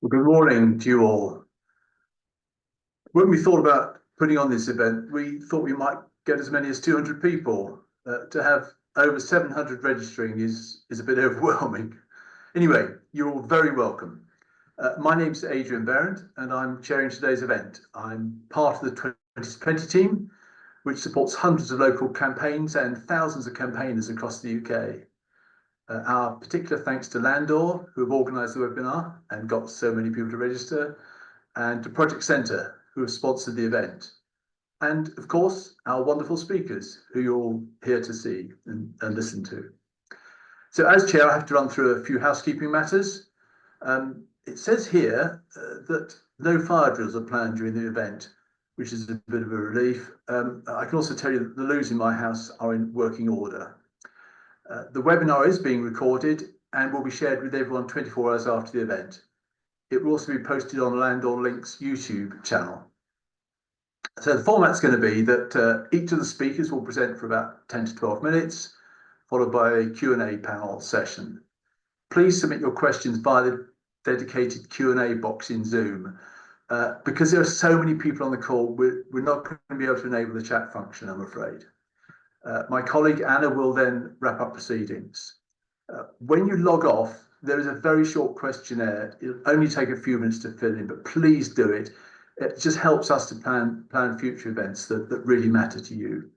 Well, good morning to you all. When we thought about putting on this event, we thought we might get as many as 200 people. To have over 700 registering is a bit overwhelming. Anyway, you're all very welcome. My name's Adrian Berendt, and I'm chairing today's event. I'm part of the 20’s team, which supports hundreds of local campaigns and thousands of campaigners across the UK. Our particular thanks to Landor, who have organised the webinar and got so many people to register, and to Project Centre, who have sponsored the event. And of course, our wonderful speakers, who you're all here to see and listen to. So as chair, I have to run through a few housekeeping matters. It says here that no fire drills are planned during the event, which is a bit of a relief. I can also tell you that the loos in my house are in working order. The webinar is being recorded and will be shared with everyone 24 hours after the event. It will also be posted on Landor Link's YouTube channel. So the format's going to be that each of the speakers will present for about 10 to 12 minutes, followed by a Q&A panel session. Please submit your questions via the dedicated Q&A box in Zoom. Because there are so many people on the call, we're not going to be able to enable the chat function, I'm afraid. My colleague Anna will then wrap up proceedings. When you log off, there is a very short questionnaire. It'll only take a few minutes to fill in, but please do it. It just helps us to plan future events that really matter to you.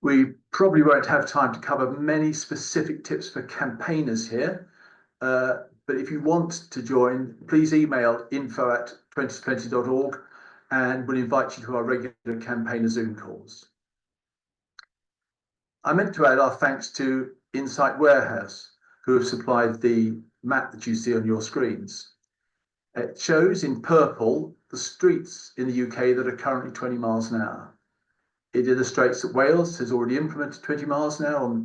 We probably won't have time to cover many specific tips for campaigners here, but if you want to join, please email info@2020.org and we'll invite you to our regular campaigner Zoom calls. I meant to add our thanks to Insight Warehouse, who have supplied the map that you see on your screens. It shows in purple the streets in the UK that are currently 20 miles an hour. It illustrates that Wales has already implemented 20 miles an hour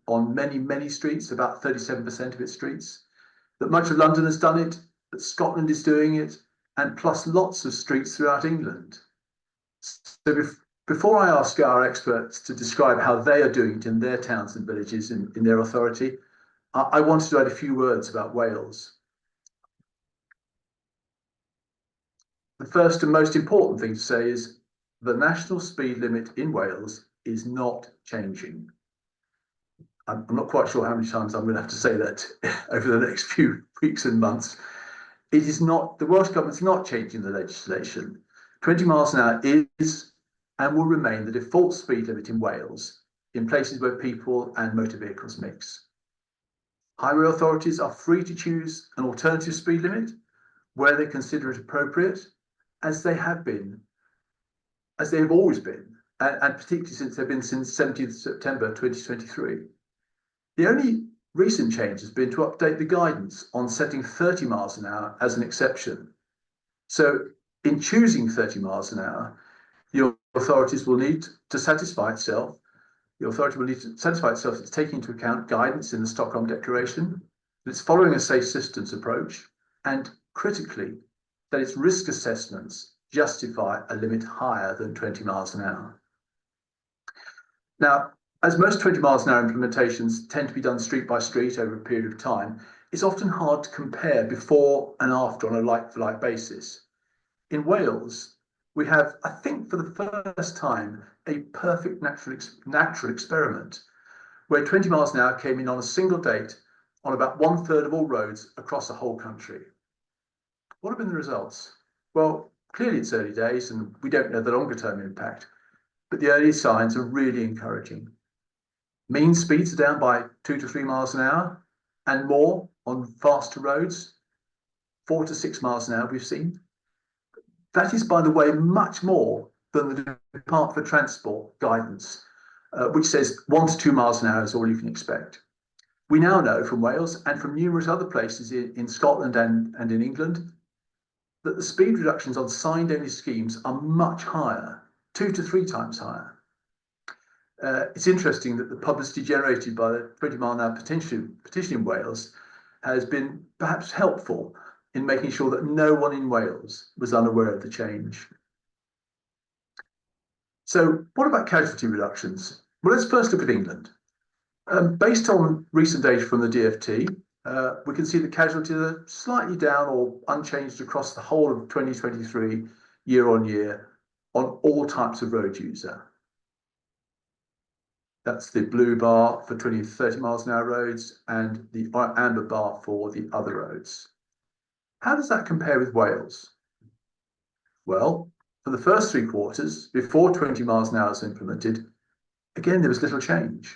on many streets, about 37% of its streets, that much of London has done it, that Scotland is doing it, and plus lots of streets throughout England. So before I ask our experts to describe how they are doing it in their towns and villages in their authority, I wanted to add a few words about Wales. The first and most important thing to say is the national speed limit in Wales is not changing. I'm not quite sure how many times I'm going to have to say that over the next few weeks and months. It is not, the Welsh Government's not changing the legislation. 20 miles an hour is and will remain the default speed limit in Wales in places where people and motor vehicles mix. Highway authorities are free to choose an alternative speed limit where they consider it appropriate, as they have always been, and particularly since they've been since 17th September 2023. The only recent change has been to update the guidance on setting 30 miles an hour as an exception. So in choosing 30 miles an hour, the authorities will need to satisfy itself. The authority will need to satisfy itself that it's taking into account guidance in the Stockholm Declaration, that it's following a safe systems approach, and critically, that its risk assessments justify a limit higher than 20 miles an hour. Now, as most 20 miles an hour implementations tend to be done street by street over a period of time, it's often hard to compare before and after on a like-for-like basis. In Wales, we have, I think for the first time, a perfect natural experiment where 20 miles an hour came in on a single date on about 1/3 of all roads across the whole country. What have been the results? Well, clearly it's early days and we don't know the longer term impact, but the early signs are really encouraging. Mean speeds are down by 2 to 3 miles an hour and more on faster roads, 4 to 6 miles an hour we've seen. That is, by the way, much more than the Department for Transport guidance, which says 1 to 2 miles an hour is all you can expect. We now know from Wales and from numerous other places in Scotland and in England that the speed reductions on signed-only schemes are much higher, 2 to 3 times higher. It's interesting that the publicity generated by the 20 mile an hour petition in Wales has been perhaps helpful in making sure that no one in Wales was unaware of the change. So what about casualty reductions? Well, let's first look at England. Based on recent data from the DFT, we can see the casualties are slightly down or unchanged across the whole of 2023 year on year on all types of road user. That's the blue bar for 20 to 30 miles an hour roads and the amber bar for the other roads. How does that compare with Wales? Well, for the first 3 quarters, before 20 miles an hour was implemented, again, there was little change.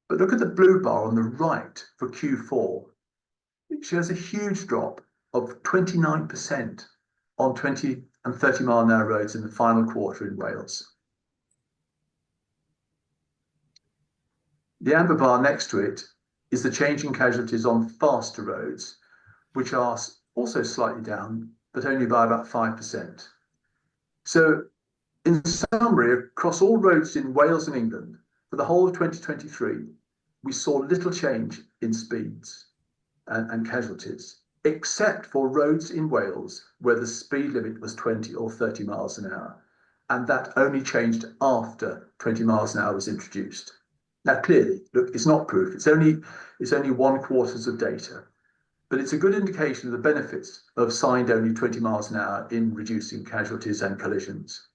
But look at the blue bar on the right for Q4. It shows a huge drop of 29% on 20 and 30 mile an hour roads in the final quarter in Wales. The amber bar next to it is the change in casualties on faster roads, which are also slightly down, but only by about 5%. So in summary, across all roads in Wales and England, for the whole of 2023, we saw little change in speeds and casualties, except for roads in Wales where the speed limit was 20 or 30 miles an hour. And that only changed after 20 miles an hour was introduced. Now, clearly, look, it's not proof. It's only 1 quarter of data, but it's a good indication of the benefits of signed only 20 miles an hour in reducing casualties and collisions.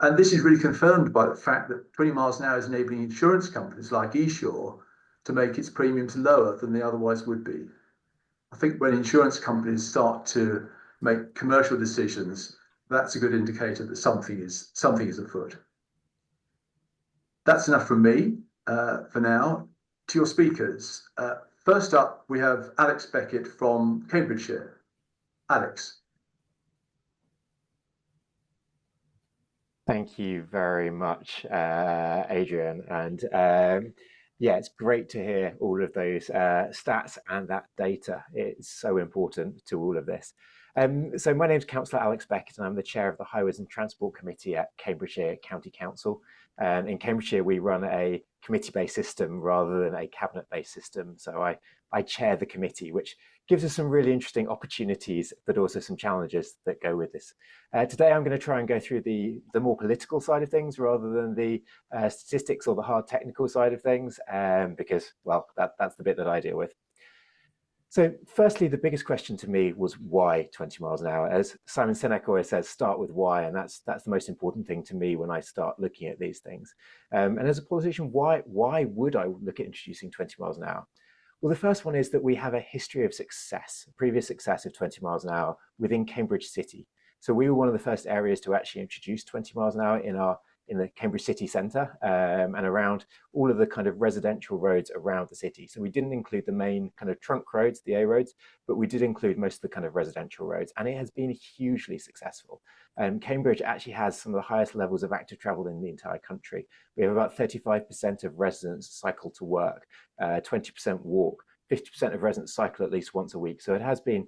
And this is really confirmed by the fact that 20 miles an hour is enabling insurance companies like Esure to make its premiums lower than they otherwise would be. I think when insurance companies start to make commercial decisions, that's a good indicator that something is afoot. That's enough from me for now. To your speakers. First up, we have Alex Beckett from Cambridgeshire. Alex. Thank you very much, Adrian. And yeah, it's great to hear all of those stats and that data. It's so important to all of this. So my name is Councillor Alex Beckett, and I'm the chair of the Highways and Transport Committee at Cambridgeshire County Council. In Cambridgeshire, we run a committee-based system rather than a cabinet-based system. So I chair the committee, which gives us some really interesting opportunities, but also some challenges that go with this. Today, I'm going to try and go through the more political side of things rather than the statistics or the hard technical side of things, because, well, that's the bit that I deal with. So firstly, the biggest question to me was why 20 miles an hour? As Simon Sinek always says, start with why, and that's the most important thing to me when I start looking at these things. And as a politician, why would I look at introducing 20 miles an hour? Well, the first one is that we have a history of success, previous success of 20 miles an hour within Cambridge City. So we were one of the first areas to actually introduce 20 miles an hour in the Cambridge city centre and around all of the kind of residential roads around the city. So we didn't include the main kind of trunk roads, the A roads, but we did include most of the kind of residential roads, and it has been hugely successful. Cambridge actually has some of the highest levels of active travel in the entire country. We have about 35% of residents cycle to work, 20% walk, 50% of residents cycle at least once a week. So it has been,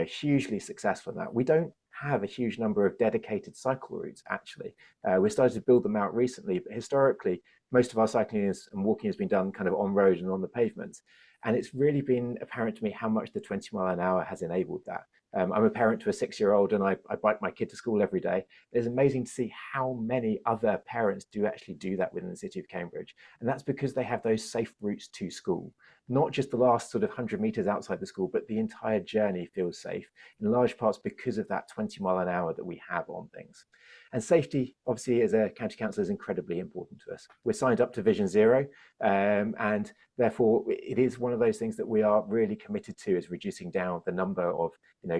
hugely successful in that. We don't have a huge number of dedicated cycle routes, actually. We started to build them out recently, but historically, most of our cycling and walking has been done kind of on road and on the pavements. And it's really been apparent to me how much the 20 mile an hour has enabled that. I'm a parent to a 6-year-old, and I bike my kid to school every day. It's amazing to see how many other parents do actually do that within the city of Cambridge. And that's because they have those safe routes to school. Not just the last sort of 100 meters outside the school, but the entire journey feels safe, in large parts because of that 20 mile an hour that we have on things. And safety, obviously, as a county council, is incredibly important to us. We're signed up to Vision Zero, and therefore it is one of those things that we are really committed to, is reducing down the number of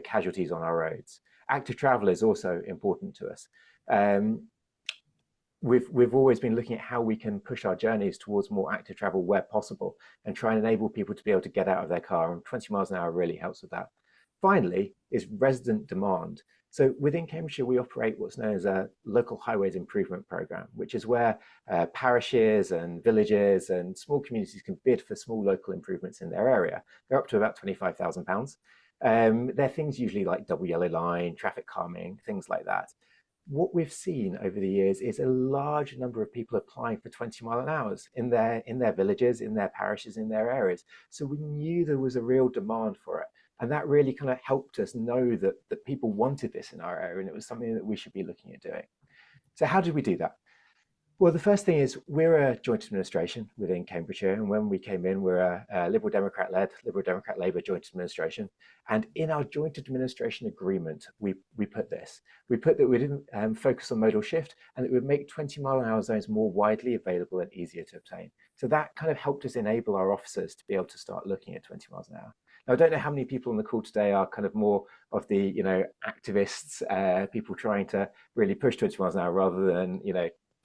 casualties on our roads. Active travel is also important to us. We've always been looking at how we can push our journeys towards more active travel where possible and try and enable people to be able to get out of their car, and 20 miles an hour really helps with that. Finally is resident demand. So within Cambridgeshire, we operate what's known as a local highways improvement programme, which is where parishes and villages and small communities can bid for small local improvements in their area. They're up to about £25,000. They're things usually like double yellow line, traffic calming, things like that. What we've seen over the years is a large number of people applying for 20 mile an hours in their villages, in their parishes, in their areas. So we knew there was a real demand for it. And that really kind of helped us know that people wanted this in our area, and it was something that we should be looking at doing. So how did we do that? Well, the first thing is we're a joint administration within Cambridgeshire, and when we came in, we're a Liberal Democrat-led, Liberal Democrat Labour joint administration. And in our joint administration agreement, we put this. We put that we didn't focus on modal shift, and that we would make 20-mile-an-hour zones more widely available and easier to obtain. So that kind of helped us enable our officers to be able to start looking at 20 miles an hour. Now, I don't know how many people on the call today are kind of more of the, activists, people trying to really push 20 miles an hour rather than,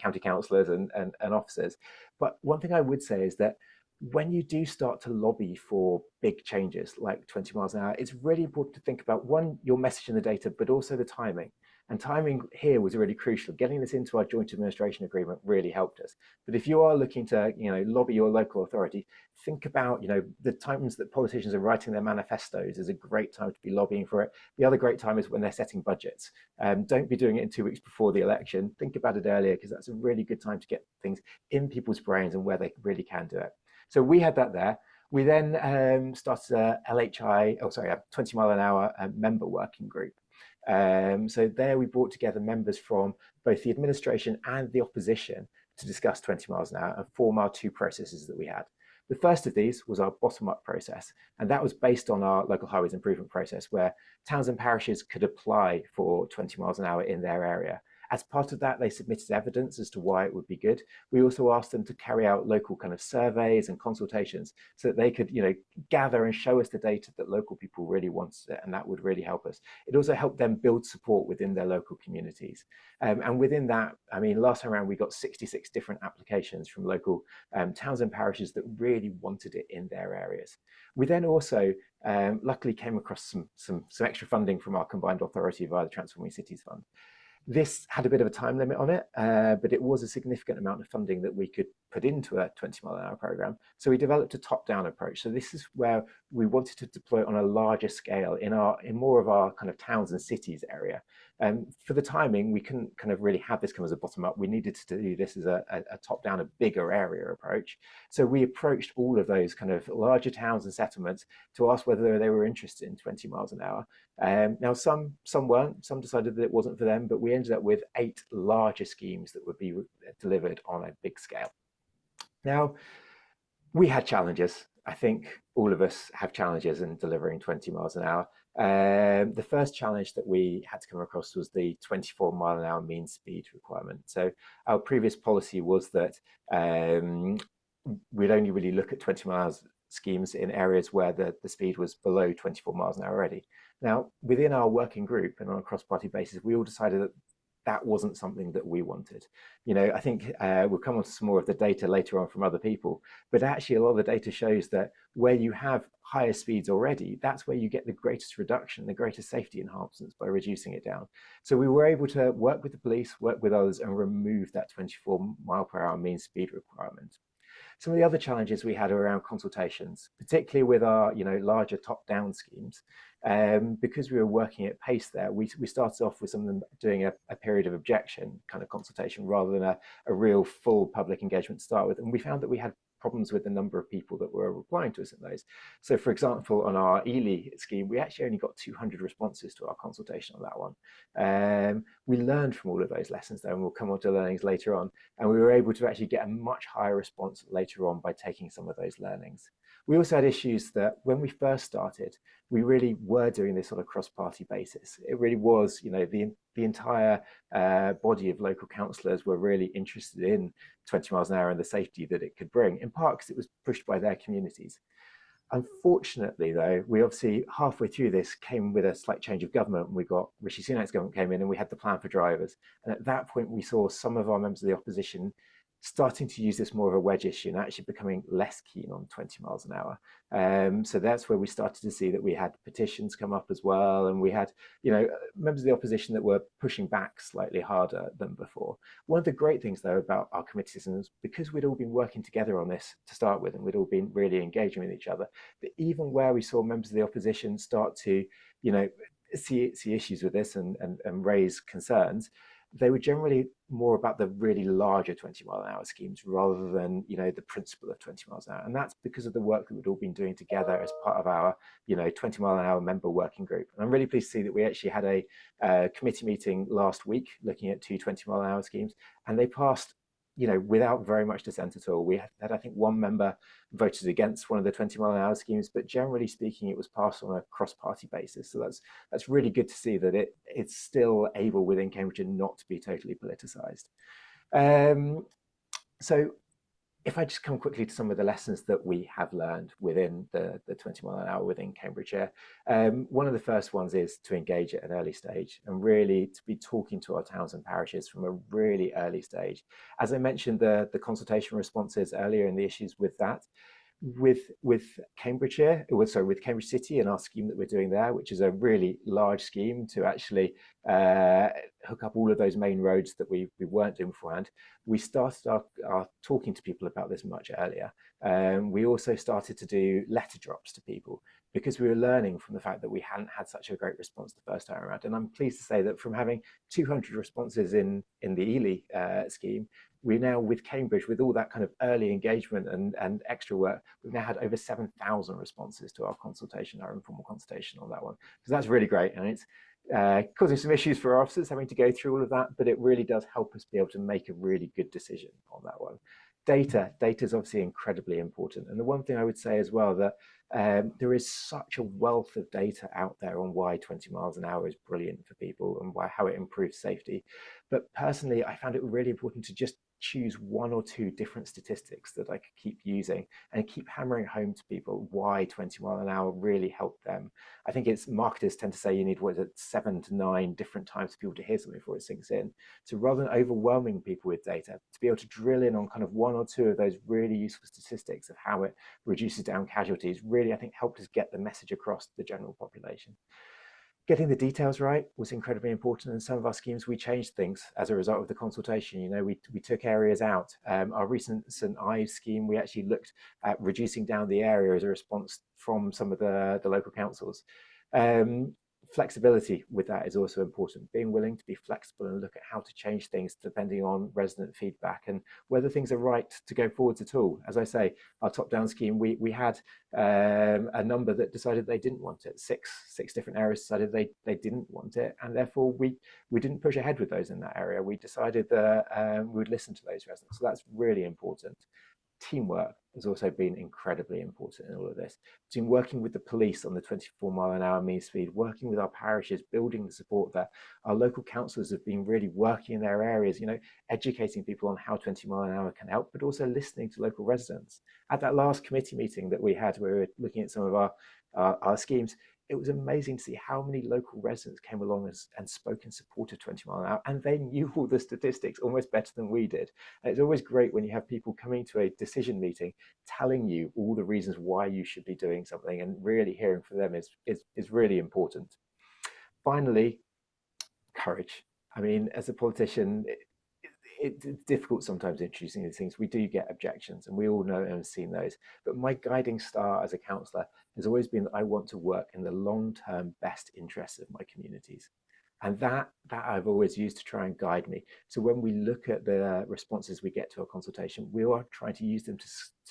county councillors and officers. But one thing I would say is that when you do start to lobby for big changes like 20 miles an hour, it's really important to think about, one, your message in the data, but also the timing. And timing here was really crucial. Getting this into our joint administration agreement really helped us. But if you are looking to, lobby your local authority, think about, the times that politicians are writing their manifestos is a great time to be lobbying for it. The other great time is when they're setting budgets. Don't be doing it in 2 weeks before the election. Think about it earlier, because that's a really good time to get things in people's brains and where they really can do it. So we had that there. We then started a 20 mile an hour member working group. So there we brought together members from both the administration and the opposition to discuss 20 miles an hour and form our 2 processes that we had. The first of these was our bottom-up process, and that was based on our local highways improvement process, where towns and parishes could apply for 20 miles an hour in their area. As part of that, they submitted evidence as to why it would be good. We also asked them to carry out local kind of surveys and consultations so that they could, gather and show us the data that local people really wanted it, and that would really help us. It also helped them build support within their local communities. And within that, last time around, we got 66 different applications from local towns and parishes that really wanted it in their areas. We then also luckily came across some extra funding from our combined authority via the Transforming Cities Fund. This had a bit of a time limit on it, but it was a significant amount of funding that we could put into a 20 mile an hour program. So we developed a top-down approach. So this is where we wanted to deploy on a larger scale in more of our kind of towns and cities area. For the timing, we couldn't kind of really have this come as a bottom-up. We needed to do this as a top-down, a bigger area approach. So we approached all of those kind of larger towns and settlements to ask whether they were interested in 20 miles an hour. Now, some weren't. Some decided that it wasn't for them, but we ended up with 8 larger schemes that would be delivered on a big scale. Now, we had challenges. I think all of us have challenges in delivering 20 miles an hour. The first challenge that we had to come across was the 24 mile an hour mean speed requirement. So our previous policy was that we'd only really look at 20 miles schemes in areas where the speed was below 24 miles an hour already. Now, within our working group and on a cross-party basis, we all decided that that wasn't something that we wanted. I think we'll come on to some more of the data later on from other people, but actually a lot of the data shows that where you have higher speeds already, that's where you get the greatest reduction, the greatest safety enhancements by reducing it down. So we were able to work with the police, work with others, and remove that 24 mile per hour mean speed requirement. Some of the other challenges we had are around consultations, particularly with our larger top-down schemes. Because we were working at pace there, we started off with some of them doing a period of objection kind of consultation rather than a real full public engagement to start with. And we found that we had problems with the number of people that were replying to us in those. So for example, on our Ely scheme, we actually only got 200 responses to our consultation on that one. We learned from all of those lessons though, and we'll come on to learnings later on. And we were able to actually get a much higher response later on by taking some of those learnings. We also had issues that when we first started, we really were doing this on a cross-party basis. It really was, the entire body of local councillors were really interested in 20 miles an hour and the safety that it could bring, in part because it was pushed by their communities. Unfortunately, though, we obviously halfway through this came with a slight change of government. We got Rishi Sunak's government came in and we had the plan for drivers. And at that point, we saw some of our members of the opposition starting to use this more of a wedge issue and actually becoming less keen on 20 miles an hour. So that's where we started to see that we had petitions come up as well. And we had, members of the opposition that were pushing back slightly harder than before. One of the great things, though, about our committee system is because we'd all been working together on this to start with, and we'd all been really engaging with each other, that even where we saw members of the opposition start to, see issues with this and raise concerns, they were generally more about the really larger 20 mile an hour schemes rather than, the principle of 20 miles an hour. And that's because of the work that we'd all been doing together as part of our, 20 mile an hour member working group. And I'm really pleased to see that we actually had a committee meeting last week looking at 2 20 mile an hour schemes, and they passed without very much dissent at all. We had, I think, one member voted against one of the 20-mile-an-hour schemes, but generally speaking, it was passed on a cross-party basis. So that's really good to see that it's still able within Cambridgeshire not to be totally politicised. So if I just come quickly to some of the lessons that we have learned within the 20-mile-an-hour within Cambridgeshire, one of the first ones is to engage at an early stage and really to be talking to our towns and parishes from a really early stage. As I mentioned, the consultation responses earlier and the issues with that, with Cambridgeshire, with Cambridge City and our scheme that we're doing there, which is a really large scheme to actually hook up all of those main roads that we weren't doing beforehand. We started our talking to people about this much earlier. We also started to do letter drops to people because we were learning from the fact that we hadn't had such a great response the first time around. And I'm pleased to say that from having 200 responses in the Ely scheme, we now, with Cambridge, with all that kind of early engagement and extra work, we've now had over 7,000 responses to our consultation, our informal consultation on that one. So that's really great. And it's causing some issues for our officers having to go through all of that, but it really does help us be able to make a really good decision on that one. Data is obviously incredibly important. And the one thing I would say as well, that there is such a wealth of data out there on why 20 miles an hour is brilliant for people and how it improves safety. But personally, I found it really important to just choose one or two different statistics that I could keep using and keep hammering home to people why 20 mile an hour really helped them. I think marketers tend to say you need 7 to 9 different times for people to hear something before it sinks in. So rather than overwhelming people with data, to be able to drill in on kind of one or two of those really useful statistics of how it reduces down casualties really, I think, helped us get the message across to the general population. Getting the details right was incredibly important. In some of our schemes, we changed things as a result of the consultation. We took areas out. Our recent St Ives scheme, we actually looked at reducing down the area as a response from some of the local councils. Flexibility with that is also important. Being willing to be flexible and look at how to change things depending on resident feedback and whether things are right to go forwards at all. As I say, our top-down scheme, we had a number that decided they didn't want it. Six different areas decided they didn't want it, and therefore we didn't push ahead with those in that area. We decided that we would listen to those residents. So that's really important. Teamwork has also been incredibly important in all of this. Between working with the police on the 24 mile an hour mean speed, working with our parishes, building the support there, our local councillors have been really working in their areas, educating people on how 20 mile an hour can help, but also listening to local residents. At that last committee meeting that we had, where we were looking at some of our schemes, it was amazing to see how many local residents came along and spoke in support of 20 mile an hour, and they knew all the statistics almost better than we did. And it's always great when you have people coming to a decision meeting telling you all the reasons why you should be doing something, and really hearing from them is really important. Finally, courage. I mean, as a politician, it's difficult sometimes introducing these things. We do get objections, and we all know and have seen those. But my guiding star as a councillor has always been that I want to work in the long-term best interests of my communities. And that I've always used to try and guide me. So when we look at the responses we get to our consultation, we are trying to use them to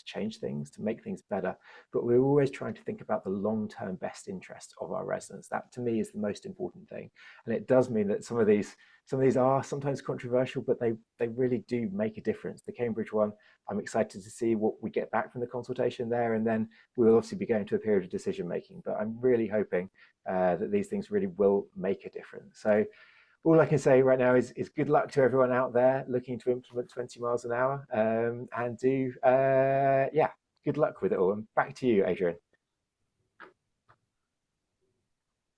change things, to make things better, but we're always trying to think about the long-term best interest of our residents. That to me is the most important thing. And it does mean that some of these are sometimes controversial, but they really do make a difference. The Cambridge one, I'm excited to see what we get back from the consultation there, and then we'll obviously be going to a period of decision making, but I'm really hoping that these things really will make a difference. So all I can say right now is good luck to everyone out there looking to implement 20 miles an hour, and good luck with it all. And back to you, Adrian.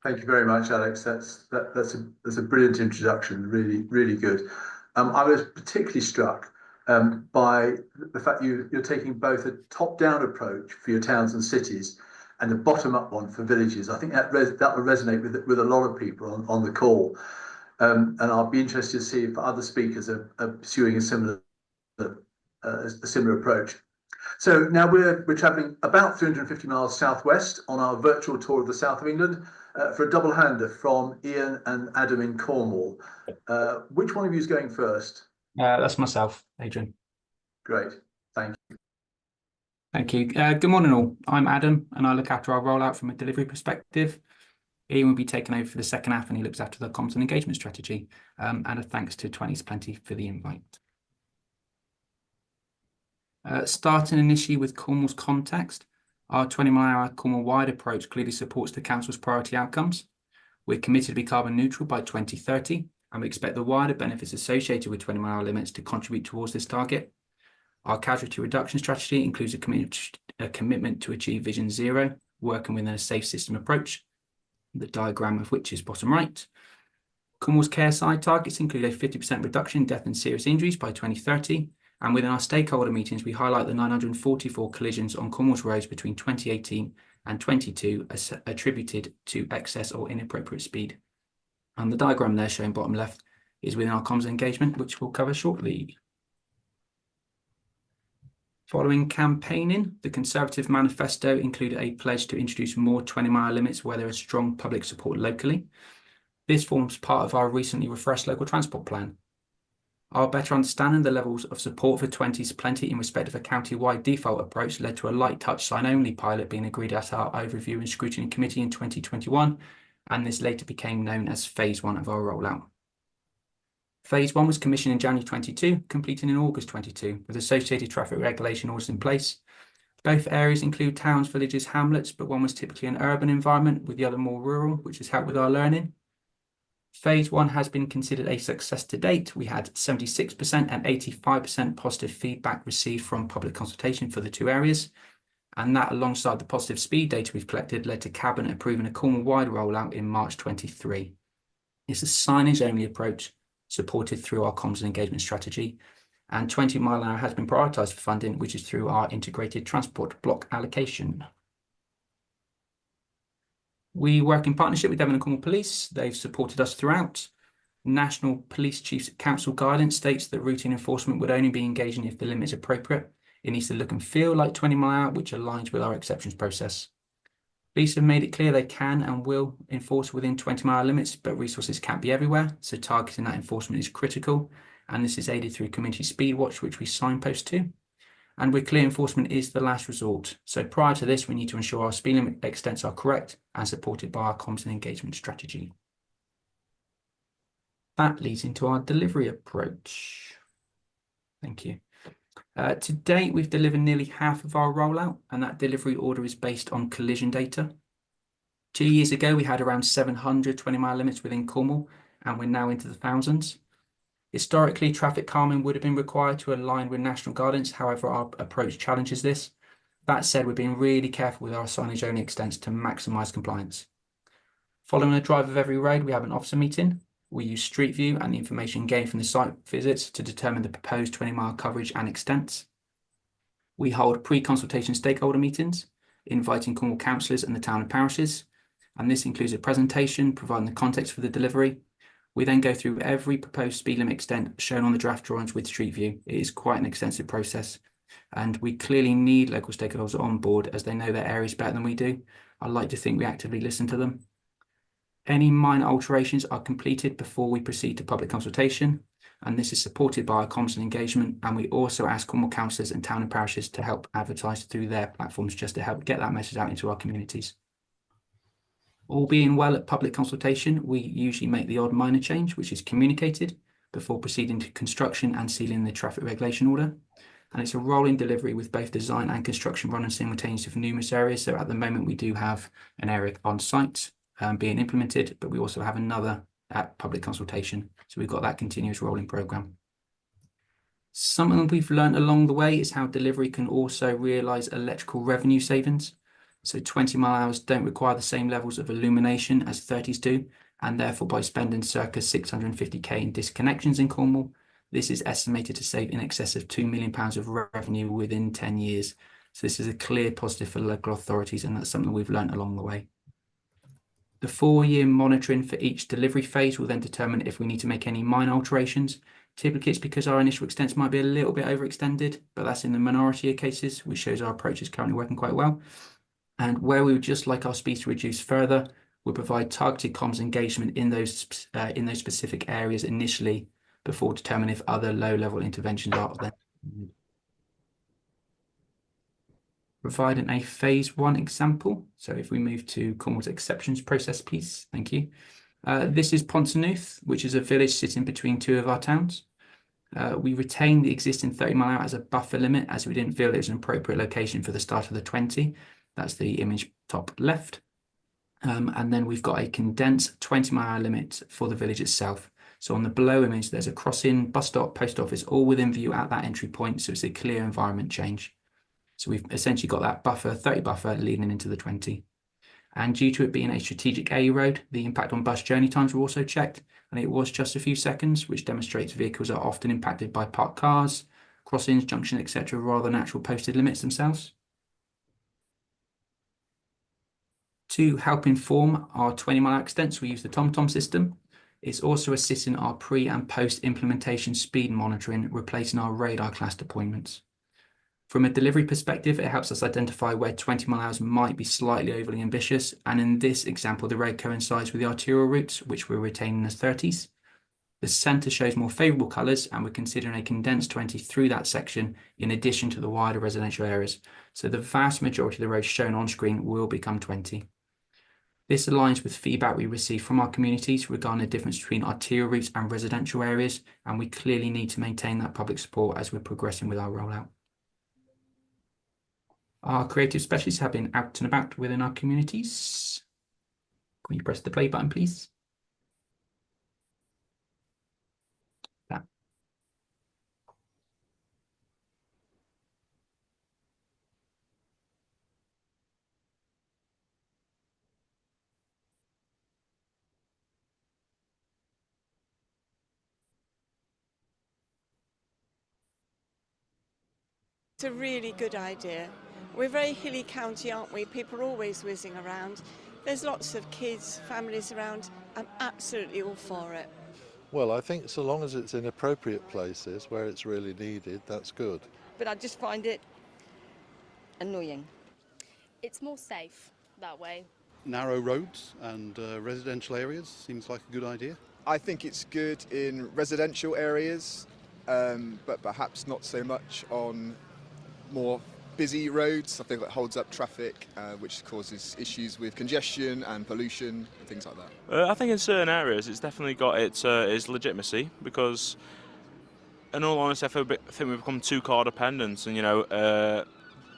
Thank you very much, Alex. That's a brilliant introduction. Really, really good. I was particularly struck by the fact you're taking both a top-down approach for your towns and cities and a bottom-up one for villages. I think that will resonate with a lot of people on the call. And I'll be interested to see if other speakers are pursuing a similar approach. So now we're travelling about 350 miles southwest on our virtual tour of the south of England for a double-hander from Ian and Adam in Cornwall. Which one of you is going first? That's myself, Adrian. Great, thank you. Thank you. Good morning all. I'm Adam and I look after our rollout from a delivery perspective. Ian will be taking over for the second half and he looks after the comms and engagement strategy. And a thanks to 20's Plenty for the invite. Starting initially with Cornwall's context, our 20-mile-an-hour Cornwall-wide approach clearly supports the Council's priority outcomes. We're committed to be carbon neutral by 2030, and we expect the wider benefits associated with 20-mile limits to contribute towards this target. Our casualty reduction strategy includes a commitment to achieve Vision Zero, working within a safe system approach, the diagram of which is bottom right. Cornwall's care side targets include a 50% reduction in death and serious injuries by 2030, and within our stakeholder meetings, we highlight the 944 collisions on Cornwall's roads between 2018 and 22 attributed to excess or inappropriate speed. And the diagram there shown bottom left is within our comms engagement, which we'll cover shortly. Following campaigning, the Conservative manifesto included a pledge to introduce more 20-mile limits where there is strong public support locally. This forms part of our recently refreshed local transport plan. Our better understanding the levels of support for 20's plenty in respect of a county-wide default approach led to a light touch sign-only pilot being agreed at our overview and scrutiny committee in 2021, and this later became known as Phase 1 of our rollout. Phase 1 was commissioned in January 22, completing in August 22, with associated traffic regulation orders in place. Both areas include towns, villages, hamlets, but one was typically an urban environment with the other more rural, which has helped with our learning. Phase 1 has been considered a success to date. We had 76% and 85% positive feedback received from public consultation for the two areas. And that, alongside the positive speed data we've collected, led to Cabinet approving a Cornwall-wide rollout in March 23. It's a signage-only approach supported through our comms and engagement strategy. And 20-mile-an-hour has been prioritised for funding, which is through our integrated transport block allocation. We work in partnership with Devon and Cornwall Police. They've supported us throughout. National Police Chiefs Council guidance states that routine enforcement would only be engaging if the limit is appropriate. It needs to look and feel like 20 mile an hour, which aligns with our exceptions process. Police have made it clear they can and will enforce within 20-mile limits, but resources can't be everywhere, so targeting that enforcement is critical, and this is aided through Community Speed Watch, which we signpost to. And we're clear enforcement is the last resort. So prior to this, we need to ensure our speed limit extents are correct and supported by our comms and engagement strategy. That leads into our delivery approach. Thank you. To date, we've delivered nearly half of our rollout, and that delivery order is based on collision data. 2 years ago, we had around 700 20-mile limits within Cornwall, and we're now into the thousands. Historically, traffic calming would have been required to align with national guidance. However, our approach challenges this. That said, we're being really careful with our signage-only extents to maximise compliance. Following a drive of every road, we have an officer meeting. We use Street View and the information gained from the site visits to determine the proposed 20-mile coverage and extents. We hold pre-consultation stakeholder meetings, inviting Cornwall councillors and the town and parishes, and this includes a presentation providing the context for the delivery. We then go through every proposed speed limit extent shown on the draft drawings with Street View. It is quite an extensive process, and we clearly need local stakeholders on board as they know their areas better than we do. I like to think we actively listen to them. Any minor alterations are completed before we proceed to public consultation, and this is supported by our comms and engagement, and we also ask Cornwall councillors and town and parishes to help advertise through their platforms just to help get that message out into our communities. All being well at public consultation, we usually make the odd minor change, which is communicated before proceeding to construction and sealing the traffic regulation order. And it's a rolling delivery with both design and construction running simultaneously for numerous areas. So at the moment, we do have an area on site being implemented, but we also have another at public consultation. So we've got that continuous rolling programme. Something we've learned along the way is how delivery can also realise electrical revenue savings. So 20 mile hours don't require the same levels of illumination as 30s do, and therefore by spending circa 650k in disconnections in Cornwall, this is estimated to save in excess of £2 million of revenue within 10 years. So this is a clear positive for local authorities, and that's something we've learned along the way. The 4-year monitoring for each delivery phase will then determine if we need to make any minor alterations. Typically, it's because our initial extents might be a little bit overextended, but that's in the minority of cases, which shows our approach is currently working quite well. And where we would just like our speed to reduce further, we'll provide targeted comms engagement in those specific areas initially before determining if other low-level interventions are then. Providing a phase 1 example. So if we move to Cornwall's exceptions process, please. Thank you. This is Pontonooth, which is a village sitting between two of our towns. We retained the existing 30-mile-an-hour as a buffer limit as we didn't feel it was an appropriate location for the start of the 20. That's the image top left. And then we've got a condensed 20-mile-an-hour limit for the village itself. So on the below image, there's a crossing, bus stop, post office, all within view at that entry point. So it's a clear environment change. So we've essentially got that buffer, 30 buffer leading into the 20. And due to it being a strategic A road, the impact on bus journey times were also checked. And it was just a few seconds, which demonstrates vehicles are often impacted by parked cars, crossings, junctions, etc., rather than actual posted limits themselves. To help inform our 20-mile extents, we use the TomTom system. It's also assisting our pre and post implementation speed monitoring, replacing our radar class deployments. From a delivery perspective, it helps us identify where 20 mile hours might be slightly overly ambitious. And in this example, the road coincides with the arterial routes, which we're retaining as 30s. The centre shows more favourable colours, and we're considering a condensed 20 through that section in addition to the wider residential areas. So the vast majority of the roads shown on screen will become 20. This aligns with feedback we receive from our communities regarding the difference between arterial routes and residential areas, and we clearly need to maintain that public support as we're progressing with our rollout. Our creative specialists have been out and about within our communities. Can you press the play button, please? That. It's a really good idea. We're a very hilly county, aren't we? People are always whizzing around. There's lots of kids, families around. I'm absolutely all for it. Well, I think so long as it's in appropriate places where it's really needed, that's good. But I just find it annoying. It's more safe that way. Narrow roads and residential areas seems like a good idea. I think it's good in residential areas, but perhaps not so much on more busy roads, something that holds up traffic, which causes issues with congestion and pollution and things like that. I think in certain areas it's definitely got its legitimacy, because in all honesty I think we've become too car dependent, and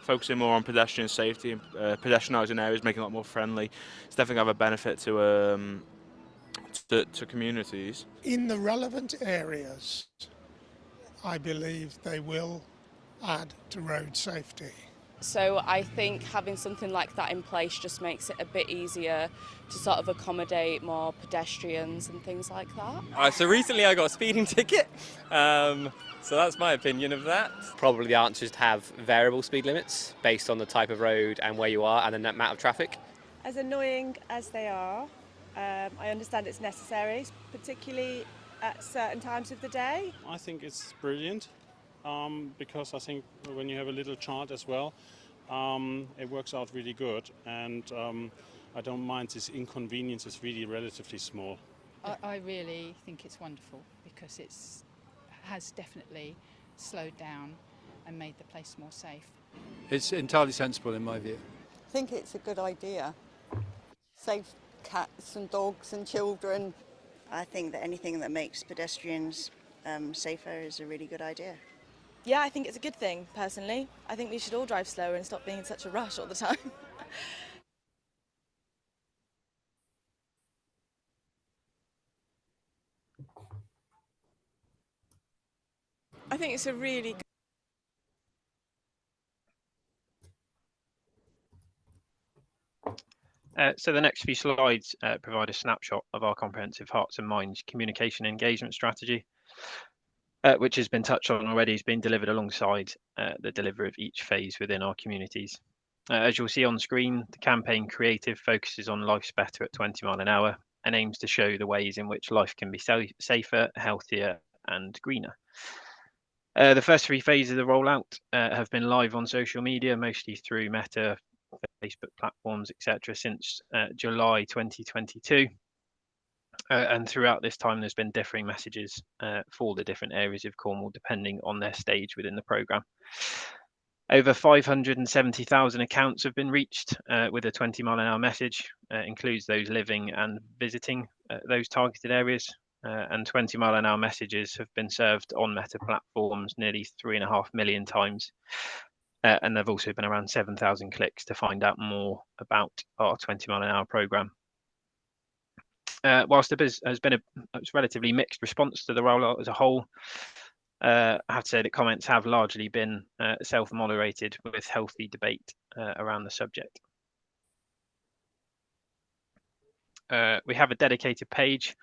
focusing more on pedestrian safety and pedestrianising areas, making it a lot more friendly, it's definitely have a benefit to communities. In the relevant areas, I believe they will add to road safety. So I think having something like that in place just makes it a bit easier to sort of accommodate more pedestrians and things like that. So recently I got a speeding ticket, so that's my opinion of that. Probably the answer is to have variable speed limits based on the type of road and where you are and the net amount of traffic. As annoying as they are, I understand it's necessary, particularly at certain times of the day. I think it's brilliant. Because I think when you have a little child as well, it works out really good, and I don't mind this inconvenience. It's really relatively small. I really think it's wonderful because it has definitely slowed down and made the place more safe. It's entirely sensible in my view. I think it's a good idea. Save cats and dogs and children. I think that anything that makes pedestrians safer is a really good idea. Yeah, I think it's a good thing, personally. I think we should all drive slower and stop being in such a rush all the time. I think it's a really good... So the next few slides provide a snapshot of our comprehensive Hearts and Minds communication engagement strategy, which has been touched on already, has been delivered alongside the delivery of each phase within our communities. As you'll see on screen, the campaign Creative focuses on life's better at 20 mile an hour and aims to show the ways in which life can be safer, healthier and greener. The first three phases of the rollout have been live on social media, mostly through Meta, Facebook platforms, etc., since July 2022. And throughout this time, there's been differing messages for the different areas of Cornwall, depending on their stage within the programme. Over 570,000 accounts have been reached with a 20 mile an hour message, includes those living and visiting those targeted areas. and 20-mile-an-hour messages have been served on Meta platforms nearly 3.5 million times. And there have also been around 7,000 clicks to find out more about our 20-mile-an-hour programme. Whilst there has been a relatively mixed response to the rollout as a whole, I have to say that comments have largely been self-moderated with healthy debate around the subject. We have a dedicated page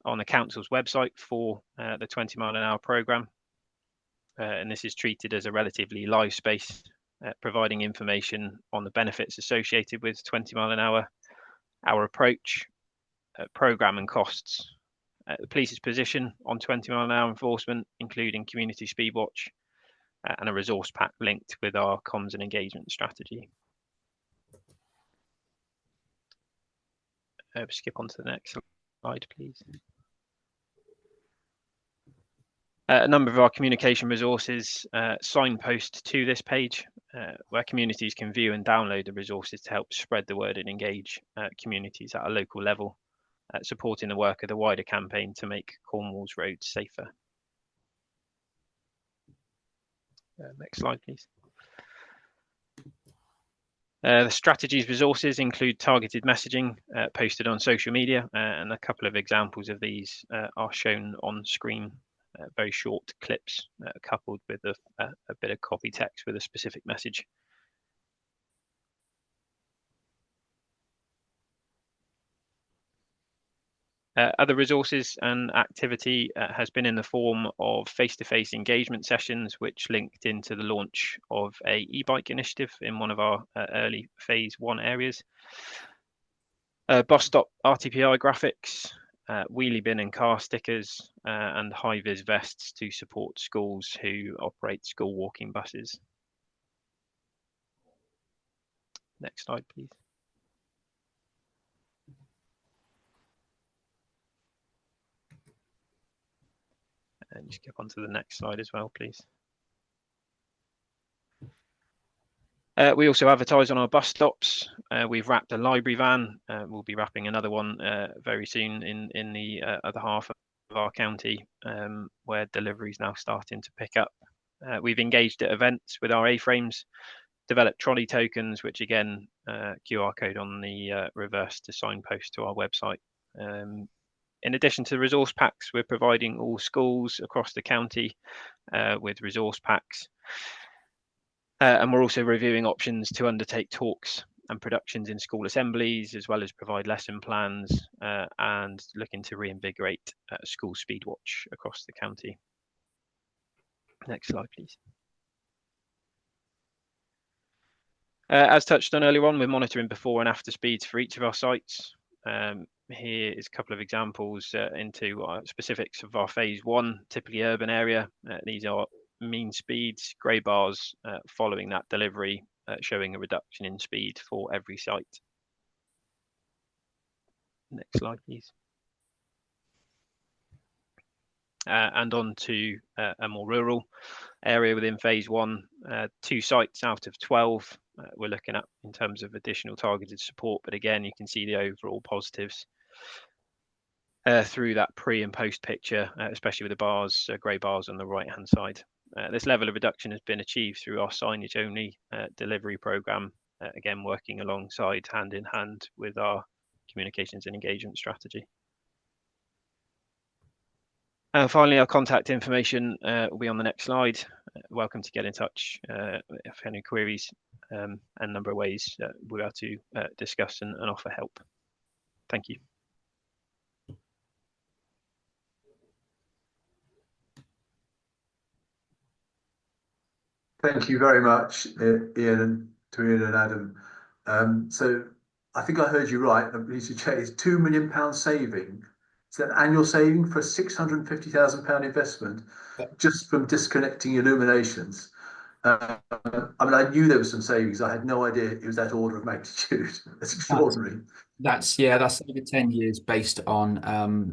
on the council's website for the 20-mile-an-hour programme, and this is treated as a relatively live space, providing information on the benefits associated with 20-mile-an-hour, our approach, programme and costs, the police's position on 20-mile-an-hour enforcement, including community speed watch, and a resource pack linked with our comms and engagement strategy. Skip on to the next slide, please. A number of our communication resources signpost to this page, where communities can view and download the resources to help spread the word and engage communities at a local level, supporting the work of the wider campaign to make Cornwall's roads safer. Next slide, please. The strategy's resources include targeted messaging posted on social media, and a couple of examples of these are shown on screen. Very short clips coupled with a bit of copy text with a specific message. Other resources and activity has been in the form of face-to-face engagement sessions, which linked into the launch of a e-bike initiative in one of our early phase 1 areas. Bus stop RTPI graphics, wheelie bin and car stickers, and high-vis vests to support schools who operate school walking buses. Next slide, please. And just skip on to the next slide as well, please. We also advertise on our bus stops. We've wrapped a library van. We'll be wrapping another one very soon in the other half of our county, where delivery is now starting to pick up. We've engaged at events with our A-frames, developed trolley tokens, which again, QR code on the reverse to signpost to our website. In addition to the resource packs, we're providing all schools across the county with resource packs. And we're also reviewing options to undertake talks and productions in school assemblies, as well as provide lesson plans and looking to reinvigorate school speed watch across the county. Next slide, please. As touched on earlier on, we're monitoring before and after speeds for each of our sites. Here is a couple of examples into specifics of our phase 1, typically urban area. These are mean speeds, grey bars following that delivery, showing a reduction in speed for every site. Next slide, please. And on to a more rural area within phase 1, 2 sites out of 12 we're looking at in terms of additional targeted support, but again you can see the overall positives through that pre and post picture, especially with the bars, grey bars on the right hand side. This level of reduction has been achieved through our signage only delivery programme, again working alongside hand in hand with our communications and engagement strategy. And finally, our contact information will be on the next slide. Welcome to get in touch if any queries, and a number of ways we're able to discuss and offer help. Thank you. Thank you very much, Ian and Adam. So I think I heard you right. It's £2 million saving. It's an annual saving for a £650,000 investment just from disconnecting illuminations. I mean, I knew there was some savings. I had no idea it was that order of magnitude. That's extraordinary. That's over 10 years based on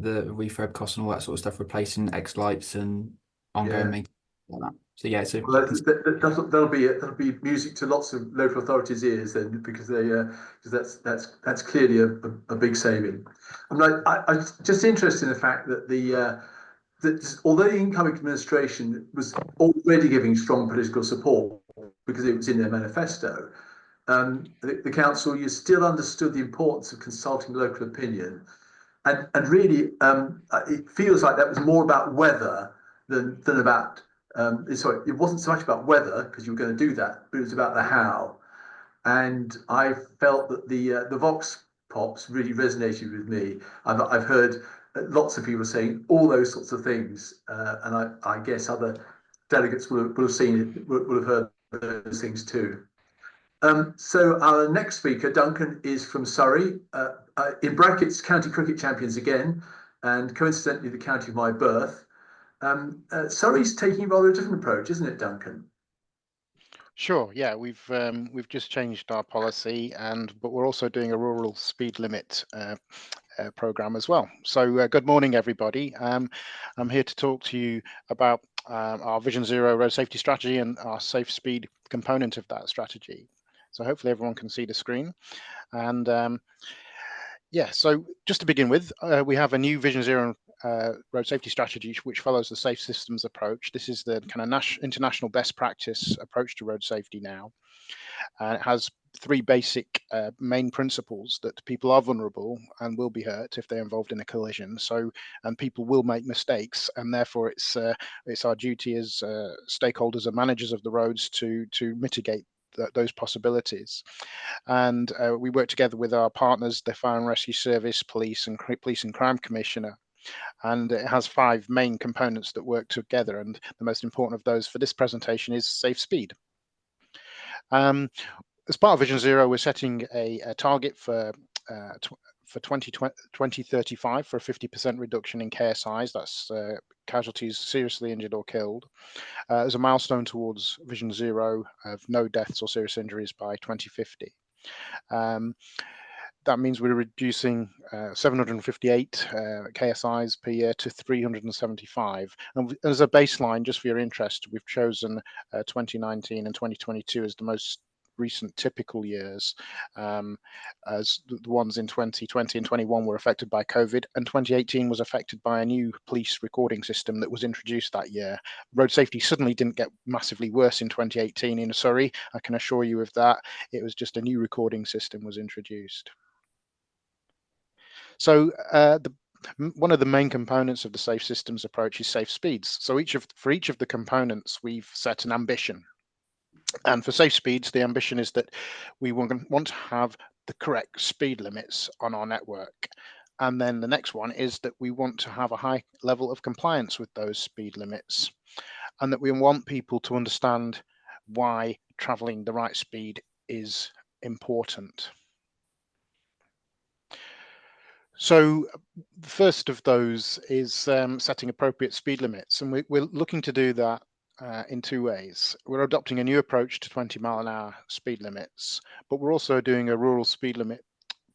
the refurb costs and all that sort of stuff, replacing X lights and ongoing maintenance like that. So yeah, so Well, that'll be music to lots of local authorities' ears then, because that's clearly a big saving. I'm just interested in the fact that that although the incoming administration was already giving strong political support because it was in their manifesto, the council, you still understood the importance of consulting local opinion, and really it feels like that was more about whether than about sorry, it wasn't so much about whether, because you were going to do that, but it was about the how. And I felt that the Vox Pops really resonated with me. I've heard lots of people saying all those sorts of things, and I guess other delegates will have seen it, will have heard those things too. So our next speaker, Duncan, is from Surrey, in brackets, county cricket champions again, and coincidentally the county of my birth. Surrey's taking rather a different approach, isn't it, Duncan? Sure. Yeah, we've just changed our policy, but we're also doing a rural speed limit program as well. So good morning, everybody. I'm here to talk to you about our Vision Zero road safety strategy and our safe speed component of that strategy. So hopefully everyone can see the screen. And yeah, so just to begin with, we have a new Vision Zero road safety strategy which follows the safe systems approach. This is the kind of international best practice approach to road safety now. And it has three basic main principles: that people are vulnerable and will be hurt if they're involved in a collision. And people will make mistakes, and therefore it's our duty as stakeholders and managers of the roads to mitigate those possibilities. And we work together with our partners, the Fire and Rescue Service, Police and Crime Commissioner. And it has five main components that work together. And the most important of those for this presentation is safe speed. As part of Vision Zero, we're setting a target for 2035 for a 50% reduction in KSIs, that's casualties seriously injured or killed, as a milestone towards Vision Zero of no deaths or serious injuries by 2050. That means we're reducing 758 KSIs per year to 375. And as a baseline, just for your interest, we've chosen 2019 and 2022 as the most recent typical years, as the ones in 2020 and 21 were affected by COVID, and 2018 was affected by a new police recording system that was introduced that year. Road safety suddenly didn't get massively worse in 2018 in Surrey, I can assure you of that. It was just a new recording system was introduced. So one of the main components of the safe systems approach is safe speeds. So for each of the components, we've set an ambition. And for safe speeds, the ambition is that we want to have the correct speed limits on our network. And then the next one is that we want to have a high level of compliance with those speed limits, and that we want people to understand why traveling the right speed is important. So the first of those is setting appropriate speed limits, and we're looking to do that in two ways. We're adopting a new approach to 20-mile-an-hour speed limits, but we're also doing a rural speed limit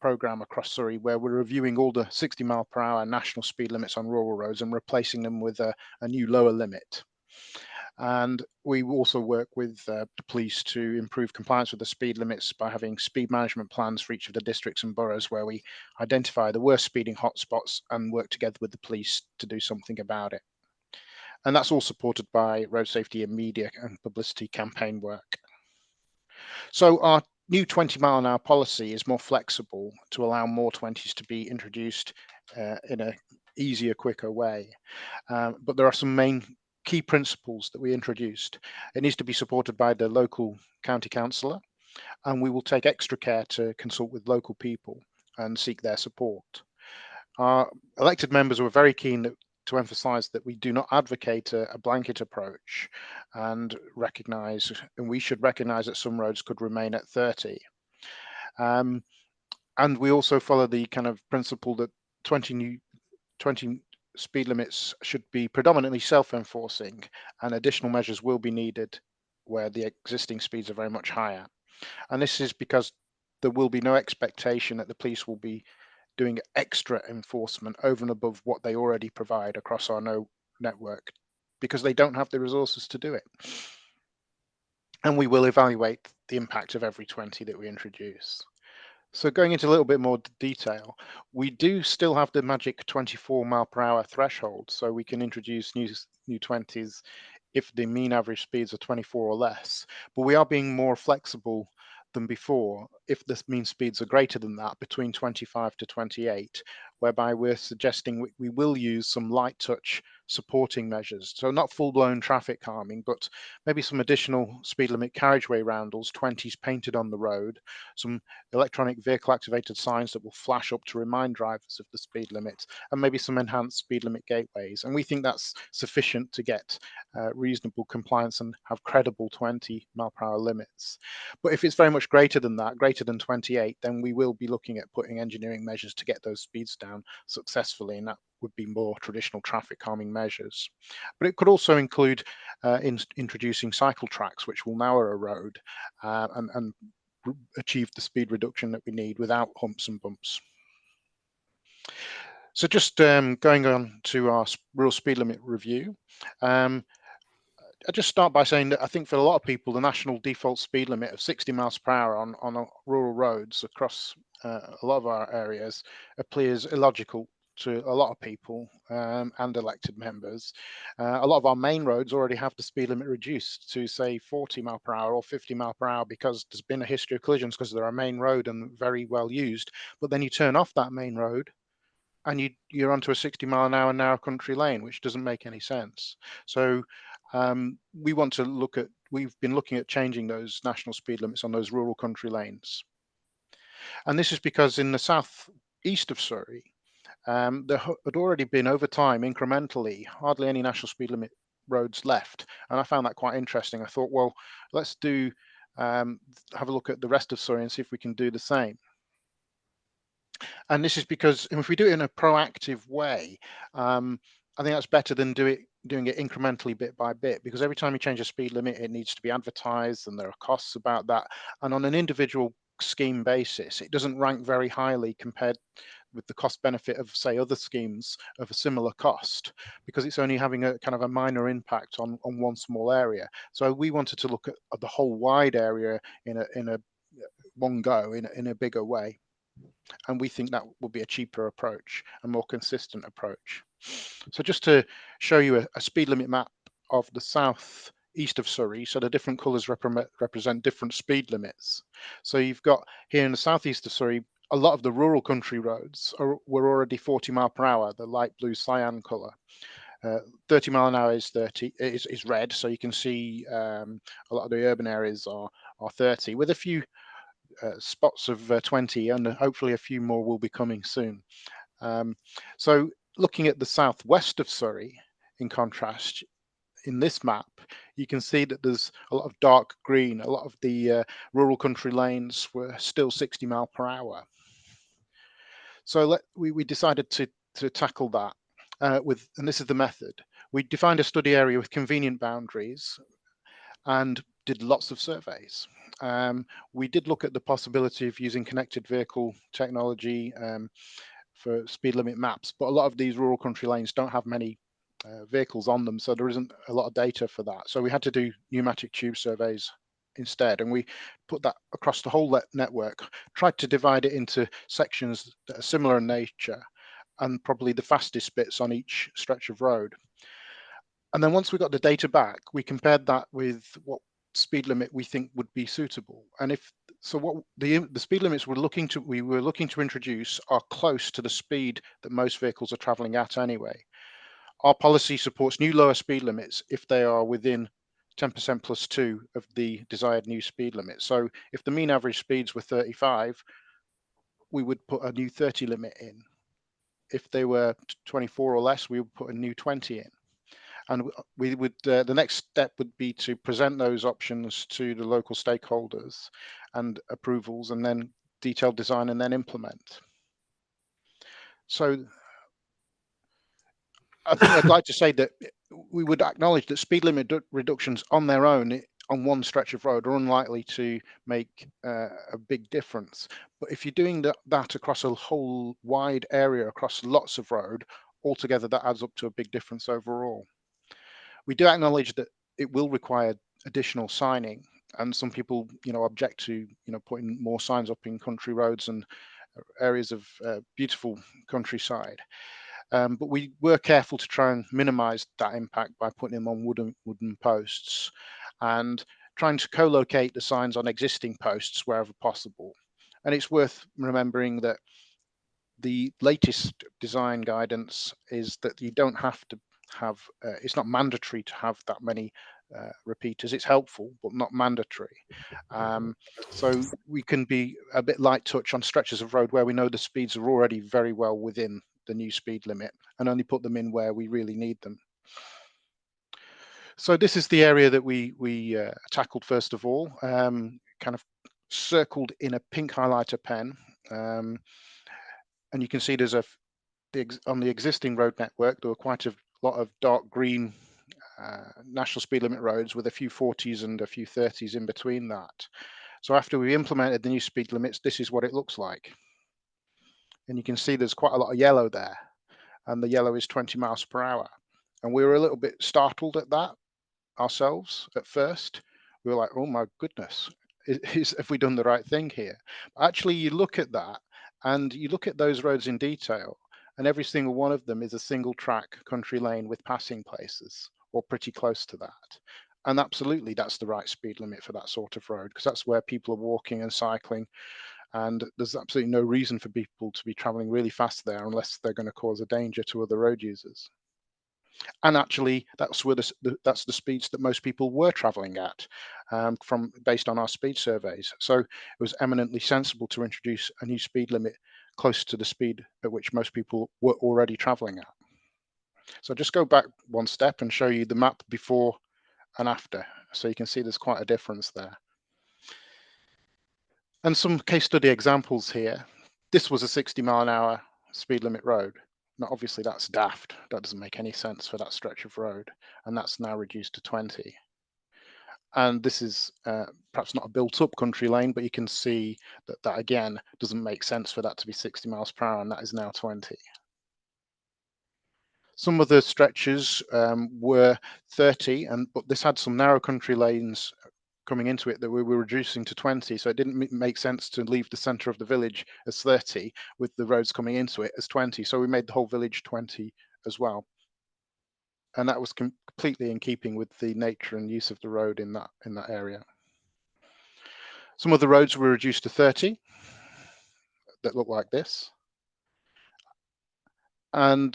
program across Surrey where we're reviewing all the 60-mile-per-hour national speed limits on rural roads and replacing them with a new lower limit. And we also work with the police to improve compliance with the speed limits by having speed management plans for each of the districts and boroughs, where we identify the worst speeding hotspots and work together with the police to do something about it. And that's all supported by road safety and media and publicity campaign work. So our new 20-mile-an-hour policy is more flexible to allow more 20s to be introduced in an easier, quicker way. But there are some main key principles that we introduced. It needs to be supported by the local county councillor, and we will take extra care to consult with local people and seek their support. Our elected members were very keen to emphasise that we do not advocate a blanket approach, and we should recognise that some roads could remain at 30. And we also follow the kind of principle that 20 speed limits should be predominantly self-enforcing, and additional measures will be needed where the existing speeds are very much higher. And this is because there will be no expectation that the police will be doing extra enforcement over and above what they already provide across our network because they don't have the resources to do it. And we will evaluate the impact of every 20 that we introduce. So going into a little bit more detail, we do still have the magic 24 mile per hour threshold, so we can introduce new 20s if the mean average speeds are 24 or less, but we are being more flexible than before if the mean speeds are greater than that, between 25 to 28, whereby we're suggesting we will use some light touch supporting measures. So not full-blown traffic calming, but maybe some additional speed limit carriageway roundels, 20s painted on the road, some electronic vehicle activated signs that will flash up to remind drivers of the speed limit, and maybe some enhanced speed limit gateways. And we think that's sufficient to get reasonable compliance and have credible 20 mile per hour limits. But if it's very much greater than that, greater than 28, then we will be looking at putting engineering measures to get those speeds down successfully, and that would be more traditional traffic calming measures. But it could also include introducing cycle tracks, which will narrow a road and achieve the speed reduction that we need without humps and bumps. So just going on to our rural speed limit review, I just start by saying that I think for a lot of people, the national default speed limit of 60 miles per hour on rural roads across a lot of our areas appears illogical to a lot of people and elected members. A lot of our main roads already have the speed limit reduced to say 40 mile per hour or 50 mile per hour because there's been a history of collisions because they're a main road and very well used. But then you turn off that main road and you're onto a 60 mile an hour narrow country lane, which doesn't make any sense. So we want to look at, we've been looking at changing those national speed limits on those rural country lanes. And this is because in the south east of Surrey, there had already been over time incrementally hardly any national speed limit roads left. And I found that quite interesting. I thought, well, let's have a look at the rest of Surrey and see if we can do the same. And this is because if we do it in a proactive way, I think that's better than doing it incrementally bit by bit, because every time you change a speed limit, it needs to be advertised and there are costs about that. And on an individual scheme basis, it doesn't rank very highly compared with the cost benefit of, say, other schemes of a similar cost, because it's only having a kind of a minor impact on one small area. So we wanted to look at the whole wide area in a one go in a bigger way. And we think that will be a cheaper approach, a more consistent approach. So just to show you a speed limit map of the south east of Surrey, so the different colours represent different speed limits. So you've got here in the southeast of Surrey, a lot of the rural country roads were already 40 mile per hour, the light blue cyan colour. 30 mile an hour is red, so you can see a lot of the urban areas are 30, with a few spots of 20, and hopefully a few more will be coming soon. So looking at the southwest of Surrey, in contrast, in this map, you can see that there's a lot of dark green. A lot of the rural country lanes were still 60 mile per hour. So we decided to tackle that and this is the method. We defined a study area with convenient boundaries and did lots of surveys. We did look at the possibility of using connected vehicle technology for speed limit maps, but a lot of these rural country lanes don't have many vehicles on them, so there isn't a lot of data for that. So we had to do pneumatic tube surveys instead, and we put that across the whole network, tried to divide it into sections that are similar in nature and probably the fastest bits on each stretch of road. And then once we got the data back, we compared that with what speed limit we think would be suitable. And what the speed limits we were looking to introduce are close to the speed that most vehicles are traveling at anyway. Our policy supports new lower speed limits if they are within 10% plus 2 of the desired new speed limit. So if the mean average speeds were 35, we would put a new 30 limit in. If they were 24 or less, we would put a new 20 in. And we would the next step would be to present those options to the local stakeholders and approvals, and then detailed design, and then implement. So I think I'd like to say that we would acknowledge that speed limit reductions on their own on one stretch of road are unlikely to make a big difference. But if you're doing that across a whole wide area, across lots of road, altogether that adds up to a big difference overall. We do acknowledge that it will require additional signing, and some people, object to, putting more signs up in country roads and areas of beautiful countryside. But we were careful to try and minimise that impact by putting them on wooden posts and trying to co-locate the signs on existing posts wherever possible. And it's worth remembering that the latest design guidance is that you don't have to have, it's not mandatory to have that many repeaters. It's helpful, but not mandatory. So we can be a bit light touch on stretches of road where we know the speeds are already very well within the new speed limit, and only put them in where we really need them. So this is the area that we tackled first of all, kind of circled in a pink highlighter pen. And you can see there's on the existing road network, there were quite a lot of dark green national speed limit roads with a few 40s and a few 30s in between that. So after we implemented the new speed limits, this is what it looks like. And you can see there's quite a lot of yellow there, and the yellow is 20 miles per hour. And we were a little bit startled at that ourselves at first. We were like, oh my goodness, have we done the right thing here? But actually, you look at that and you look at those roads in detail, and every single one of them is a single track country lane with passing places, or pretty close to that. And absolutely, that's the right speed limit for that sort of road, because that's where people are walking and cycling. And there's absolutely no reason for people to be traveling really fast there unless they're going to cause a danger to other road users. And actually, that's where that's the speeds that most people were traveling at, based on our speed surveys. So it was eminently sensible to introduce a new speed limit close to the speed at which most people were already traveling at. So just go back one step and show you the map before and after. So you can see there's quite a difference there. And some case study examples here. This was a 60-mile-an-hour speed limit road. Now, obviously, that's daft. That doesn't make any sense for that stretch of road. And that's now reduced to 20. And this is perhaps not a built-up country lane, but you can see that again, doesn't make sense for that to be 60 miles per hour, and that is now 20. Some of the stretches were 30, but this had some narrow country lanes coming into it that we were reducing to 20, so it didn't make sense to leave the centre of the village as 30 with the roads coming into it as 20, so we made the whole village 20 as well, and that was completely in keeping with the nature and use of the road in that area. Some of the roads were reduced to 30 that look like this, and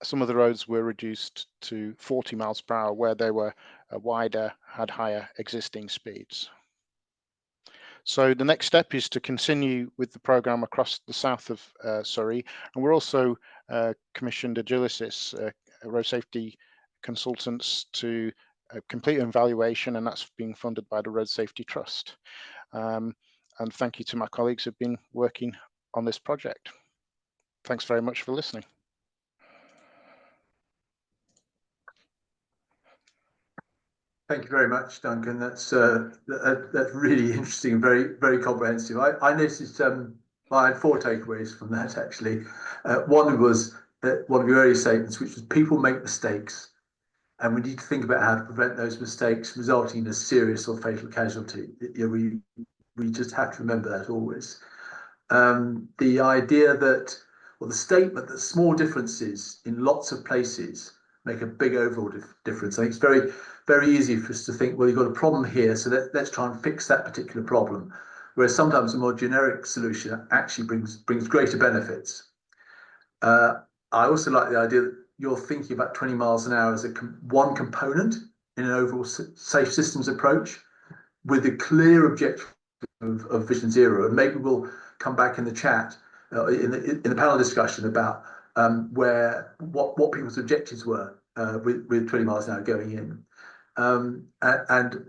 some of the roads were reduced to 40 miles per hour where they were wider, had higher existing speeds. So the next step is to continue with the programme across the south of Surrey, and we're also commissioned Agilicis, road safety consultants, to complete an evaluation, and that's being funded by the Road Safety Trust. And thank you to my colleagues who've been working on this project. Thanks very much for listening. Thank you very much, Duncan. That's really interesting and very comprehensive. I noticed I had 4 takeaways from that actually. One was one of your earlier statements, which was people make mistakes, and we need to think about how to prevent those mistakes resulting in a serious or fatal casualty. We just have to remember that always. The idea that, or the statement that small differences in lots of places make a big overall difference. I think it's very easy for us to think, well, you've got a problem here, so let's try and fix that particular problem. Whereas sometimes a more generic solution actually brings greater benefits. I also like the idea that you're thinking about 20 miles an hour as one component in an overall safe systems approach with a clear objective of Vision Zero. And maybe we'll come back in the chat, in the panel discussion about what people's objectives were with 20 miles an hour going in. And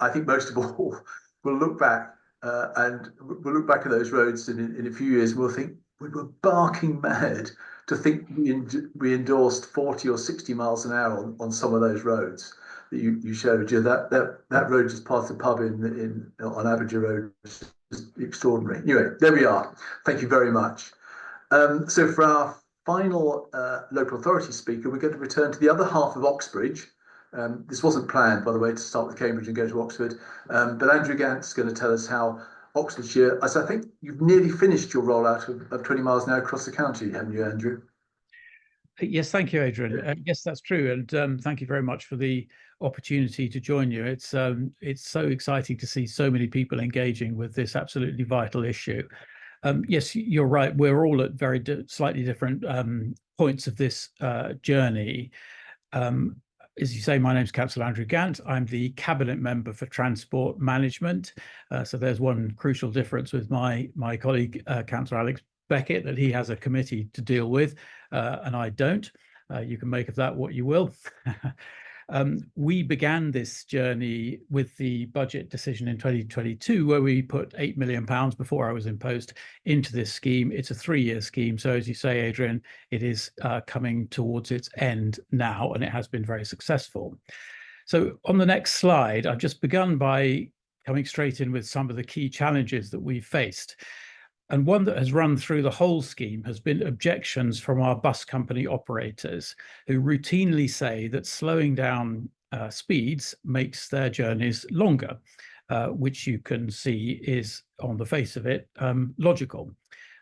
I think most of all, we'll look back at those roads in a few years, and we'll think we were barking mad to think we endorsed 40 or 60 miles an hour on some of those roads that you showed. That road just past the pub on Aberdeen Road is just extraordinary. Anyway, there we are. Thank you very much. So for our final local authority speaker, we're going to return to the other half of Oxbridge, This wasn't planned, by the way, to start with Cambridge and go to Oxford. But Andrew Gant's going to tell us how Oxfordshire, as I think you've nearly finished your rollout of 20 miles now across the county, haven't you, Andrew? Yes, thank you, Adrian. Yes, that's true, and thank you very much for the opportunity to join you. It's so exciting to see so many people engaging with this absolutely vital issue. Yes, you're right. We're all at very slightly different points of this journey. As you say, my name's Councillor Andrew Gant. I'm the Cabinet Member for Transport Management. So there's one crucial difference with my colleague, Councillor Alex Beckett, that he has a committee to deal with, and I don't. You can make of that what you will. We began this journey with the budget decision in 2022, where we put £8 million before I was imposed into this scheme. It's a 3-year scheme. So as you say, Adrian, it is coming towards its end now, and it has been very successful. So on the next slide, I've just begun by coming straight in with some of the key challenges that we've faced. And one that has run through the whole scheme has been objections from our bus company operators, who routinely say that slowing down speeds makes their journeys longer, which you can see is, on the face of it, logical.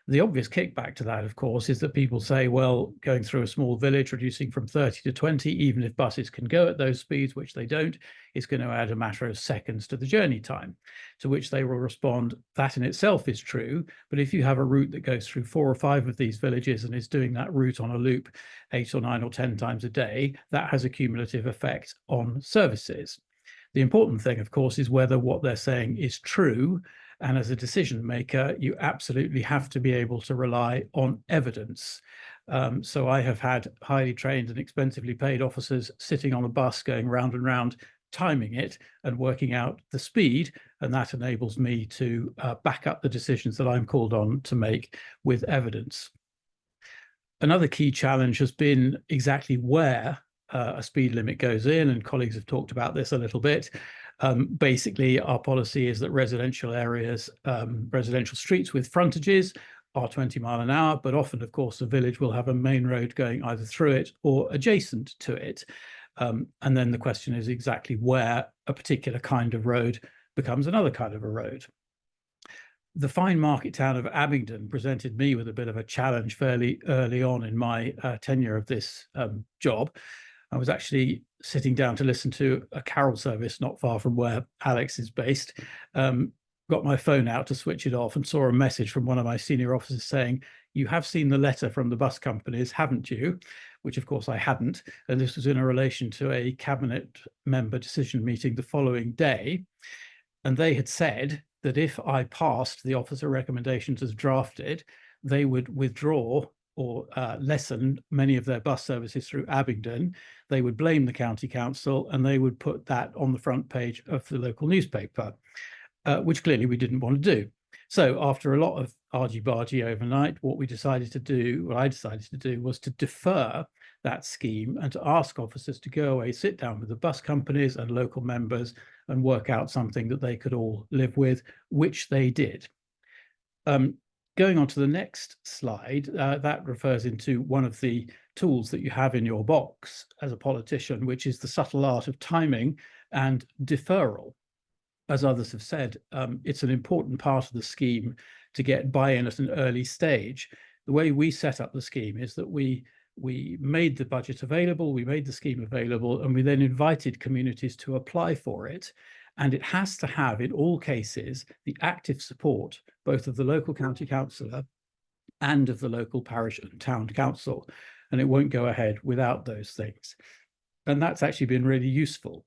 The obvious kickback to that, of course, is that people say, well, going through a small village, reducing from 30 to 20, even if buses can go at those speeds, which they don't, is going to add a matter of seconds to the journey time. To which they will respond, that in itself is true, but if you have a route that goes through 4 or 5 of these villages and is doing that route on a loop 8 or 9 or 10 times a day, that has a cumulative effect on services. The important thing, of course, is whether what they're saying is true. And as a decision maker, you absolutely have to be able to rely on evidence. So I have had highly trained and expensively paid officers sitting on a bus going round and round, timing it and working out the speed. And that enables me to back up the decisions that I'm called on to make with evidence. Another key challenge has been exactly where a speed limit goes in, and colleagues have talked about this a little bit. Basically, our policy is that residential areas, residential streets with frontages are 20 miles an hour, but often, of course, the village will have a main road going either through it or adjacent to it. And then the question is exactly where a particular kind of road becomes another kind of a road. The fine market town of Abingdon presented me with a bit of a challenge fairly early on in my tenure of this job. I was actually sitting down to listen to a carol service not far from where Alex is based, got my phone out to switch it off and saw a message from one of my senior officers saying, "You have seen the letter from the bus companies, haven't you?" Which of course I hadn't. And this was in relation to a cabinet member decision meeting the following day. And they had said that if I passed the officer recommendations as drafted, they would withdraw or lessen many of their bus services through Abingdon. They would blame the county council and they would put that on the front page of the local newspaper, which clearly we didn't want to do. So after a lot of argy-bargy overnight, what I decided to do was to defer that scheme and to ask officers to go away, sit down with the bus companies and local members and work out something that they could all live with, which they did. Going on to the next slide, that refers into one of the tools that you have in your box as a politician, which is the subtle art of timing and deferral. As others have said, it's an important part of the scheme to get buy-in at an early stage. The way we set up the scheme is that we made the budget available, we made the scheme available, and we then invited communities to apply for it. And it has to have, in all cases, the active support both of the local county councillor and of the local parish and town council. And it won't go ahead without those things. And that's actually been really useful.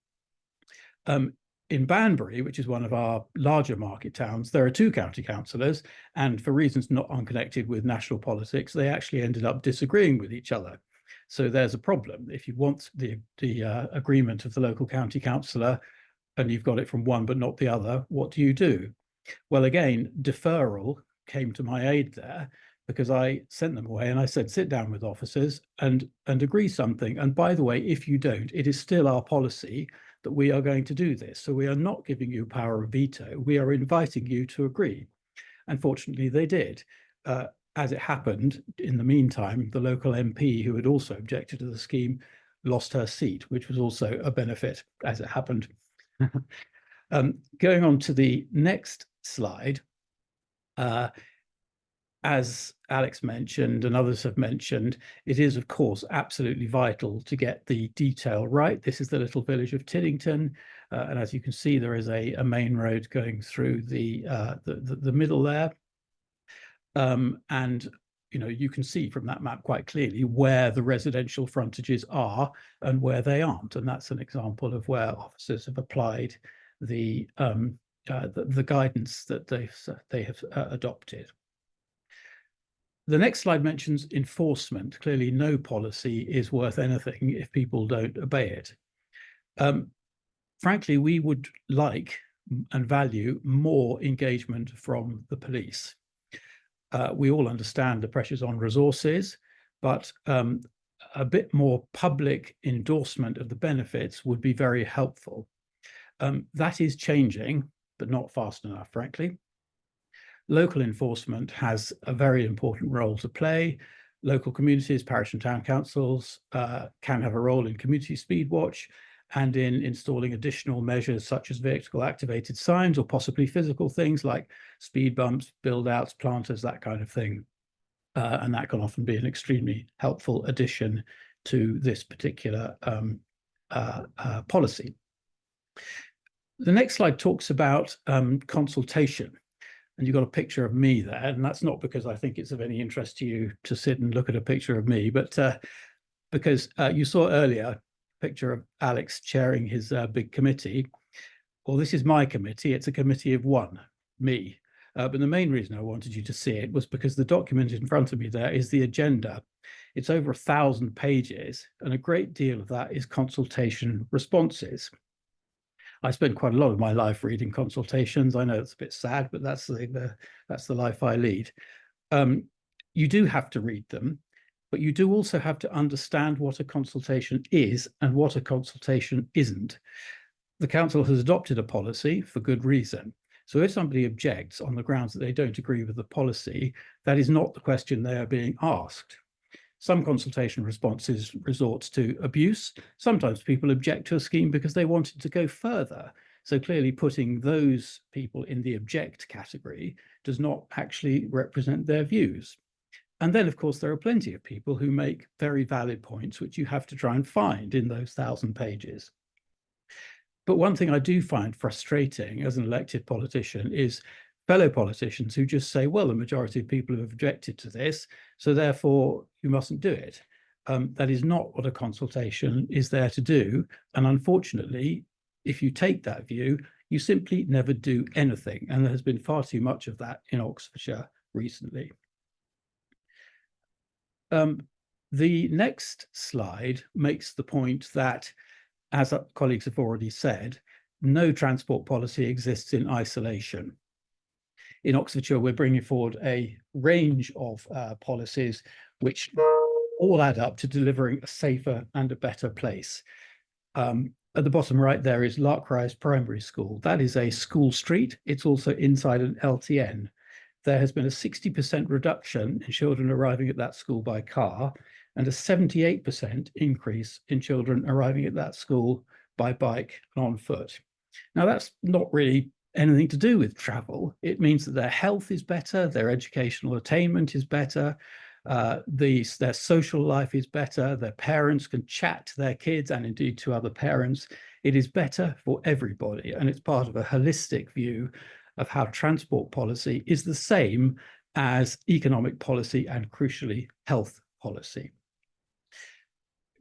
In Banbury, which is one of our larger market towns, there are 2 county councillors, and for reasons not unconnected with national politics, they actually ended up disagreeing with each other. So there's a problem. If you want the agreement of the local county councillor, and you've got it from one but not the other, what do? Well, again, deferral came to my aid there, because I sent them away and I said, sit down with officers and agree something. And by the way, if you don't, it is still our policy that we are going to do this. So we are not giving you power of veto. We are inviting you to agree. And fortunately, they did. As it happened, in the meantime, the local MP who had also objected to the scheme lost her seat, which was also a benefit as it happened. Going on to the next slide, as Alex mentioned and others have mentioned, it is, of course, absolutely vital to get the detail right. This is the little village of Tiddington, and as you can see, there is a main road going through the middle there. And you can see from that map quite clearly where the residential frontages are and where they aren't, and that's an example of where officers have applied the guidance that they have adopted. The next slide mentions enforcement. Clearly, no policy is worth anything if people don't obey it. Frankly, we would like and value more engagement from the police. We all understand the pressures on resources, but a bit more public endorsement of the benefits would be very helpful. That is changing, but not fast enough, frankly. Local enforcement has a very important role to play. Local communities, parish and town councils can have a role in community speed watch and in installing additional measures such as vehicle activated signs or possibly physical things like speed bumps, build outs, planters, that kind of thing. And that can often be an extremely helpful addition to this particular policy. The next slide talks about consultation. And you've got a picture of me there, and that's not because I think it's of any interest to you to sit and look at a picture of me, but because you saw earlier a picture of Alex chairing his big committee. Well, this is my committee. It's a committee of one, me. But the main reason I wanted you to see it was because the document in front of me there is the agenda. It's over 1,000 pages, and a great deal of that is consultation responses. I spend quite a lot of my life reading consultations. I know it's a bit sad, but that's the life I lead. You do have to read them, but you do also have to understand what a consultation is and what a consultation isn't. The council has adopted a policy for good reason. So if somebody objects on the grounds that they don't agree with the policy, that is not the question they are being asked. Some consultation responses resort to abuse. Sometimes people object to a scheme because they wanted to go further. So clearly putting those people in the object category does not actually represent their views. And then, of course, there are plenty of people who make very valid points, which you have to try and find in those 1,000 pages. But one thing I do find frustrating as an elected politician is fellow politicians who just say, well, the majority of people have objected to this, so therefore you mustn't do it. That is not what a consultation is there to do. And unfortunately, if you take that view, you simply never do anything. And there has been far too much of that in Oxfordshire recently. The next slide makes the point that, as colleagues have already said, no transport policy exists in isolation. In Oxfordshire, we're bringing forward a range of policies which all add up to delivering a safer and a better place. At the bottom right there is Larkrise Primary School. That is a school street. It's also inside an LTN. There has been a 60% reduction in children arriving at that school by car and a 78% increase in children arriving at that school by bike and on foot. Now, that's not really anything to do with travel. It means that their health is better, their educational attainment is better, their social life is better, their parents can chat to their kids and indeed to other parents. It is better for everybody, and it's part of a holistic view of how transport policy is the same as economic policy and, crucially, health policy.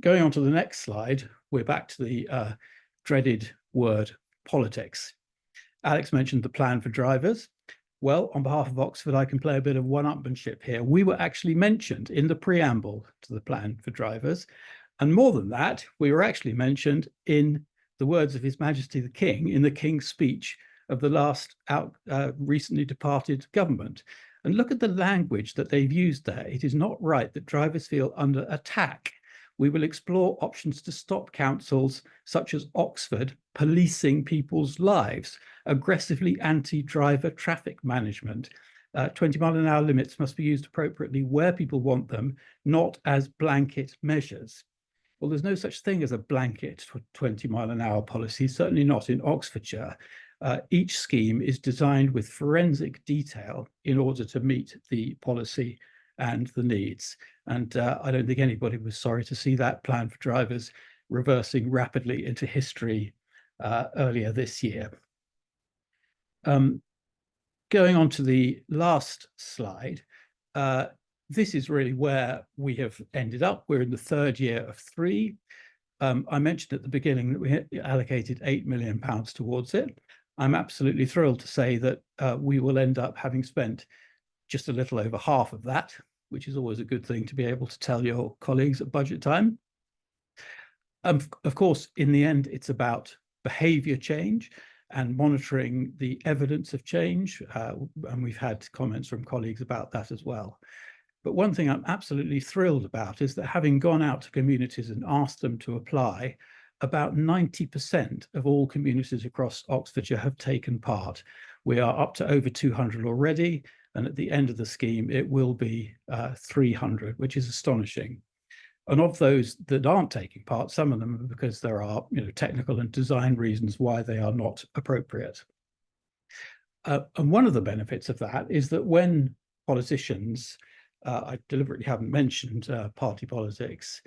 Going on to the next slide, we're back to the dreaded word politics. Alex mentioned the plan for drivers. Well, on behalf of Oxford, I can play a bit of one-upmanship here. We were actually mentioned in the preamble to the plan for drivers. And more than that, we were actually mentioned in the words of His Majesty the King, in the King's speech of the last recently departed government. And look at the language that they've used there. It is not right that drivers feel under attack. We will explore options to stop councils such as Oxford policing people's lives, aggressively anti-driver traffic management. 20-mile-an-hour limits must be used appropriately where people want them, not as blanket measures. Well, there's no such thing as a blanket for 20-mile-an-hour policy, certainly not in Oxfordshire. Each scheme is designed with forensic detail in order to meet the policy and the needs. And I don't think anybody was sorry to see that plan for drivers reversing rapidly into history earlier this year. Going on to the last slide, this is really where we have ended up. We're in the third year of 3. I mentioned at the beginning that we allocated £8 million towards it. I'm absolutely thrilled to say that we will end up having spent just a little over half of that, which is always a good thing to be able to tell your colleagues at budget time. Of course, in the end, it's about behaviour change and monitoring the evidence of change. And we've had comments from colleagues about that as well. But one thing I'm absolutely thrilled about is that having gone out to communities and asked them to apply, about 90% of all communities across Oxfordshire have taken part. We are up to over 200 already, and at the end of the scheme, it will be 300, which is astonishing. And of those that aren't taking part, some of them are because there are technical and design reasons why they are not appropriate. And one of the benefits of that is that when politicians, I deliberately haven't mentioned party politics,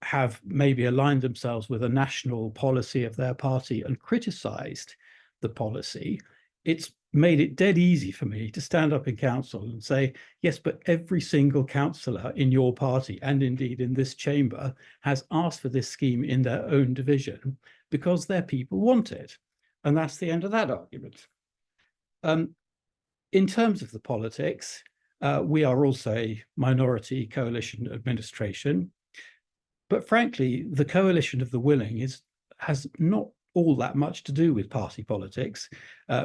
have maybe aligned themselves with a national policy of their party and criticised the policy, it's made it dead easy for me to stand up in council and say, yes, but every single councillor in your party, and indeed in this chamber, has asked for this scheme in their own division because their people want it. And that's the end of that argument. In terms of the politics, we are also a minority coalition administration. But frankly, the coalition of the willing has not all that much to do with party politics.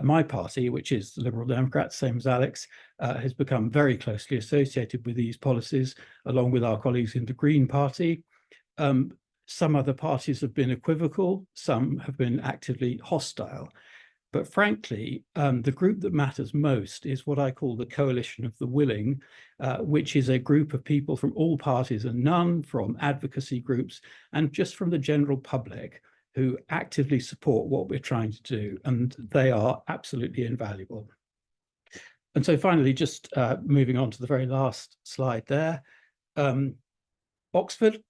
My party, which is the Liberal Democrats, same as Alex, has become very closely associated with these policies, along with our colleagues in the Green Party. Some other parties have been equivocal, some have been actively hostile. But frankly, the group that matters most is what I call the coalition of the willing, which is a group of people from all parties and none from advocacy groups and just from the general public who actively support what we're trying to do. And they are absolutely invaluable. And so finally, just moving on to the very last slide there, Oxford,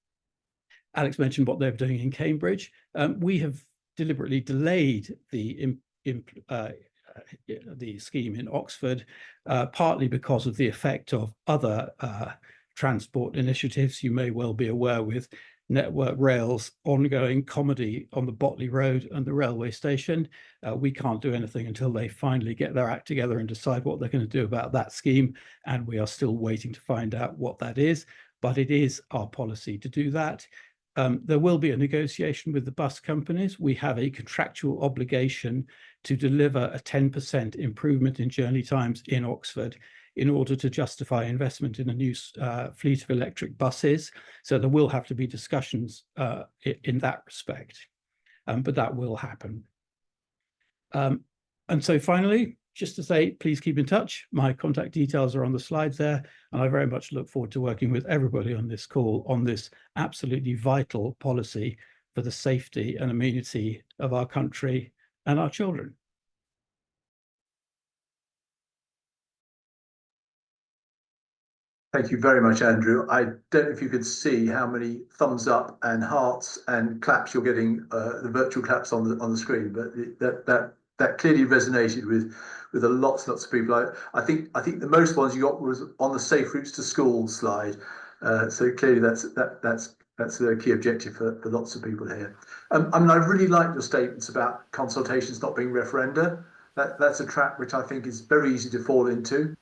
Alex mentioned what they're doing in Cambridge. We have deliberately delayed the scheme in Oxford, partly because of the effect of other transport initiatives you may well be aware with Network Rail's ongoing comedy on the Botley Road and the railway station. We can't do anything until they finally get their act together and decide what they're going to do about that scheme, and we are still waiting to find out what that is, but it is our policy to do that. There will be a negotiation with the bus companies. We have a contractual obligation to deliver a 10% improvement in journey times in Oxford in order to justify investment in a new fleet of electric buses. So there will have to be discussions in that respect, but that will happen. And so finally, just to say, please keep in touch. My contact details are on the slides there, and I very much look forward to working with everybody on this call on this absolutely vital policy for the safety and amenity of our country and our children. Thank you very much, Andrew. I don't know if you could see how many thumbs up and hearts and claps you're getting, the virtual claps on the screen, but that clearly resonated with lots of people. I think the most ones you got was on the safe routes to school slide. So clearly that's the key objective for lots of people here. I mean, I really like your statements about consultations not being referenda. That's a trap which I think is very easy to fall into.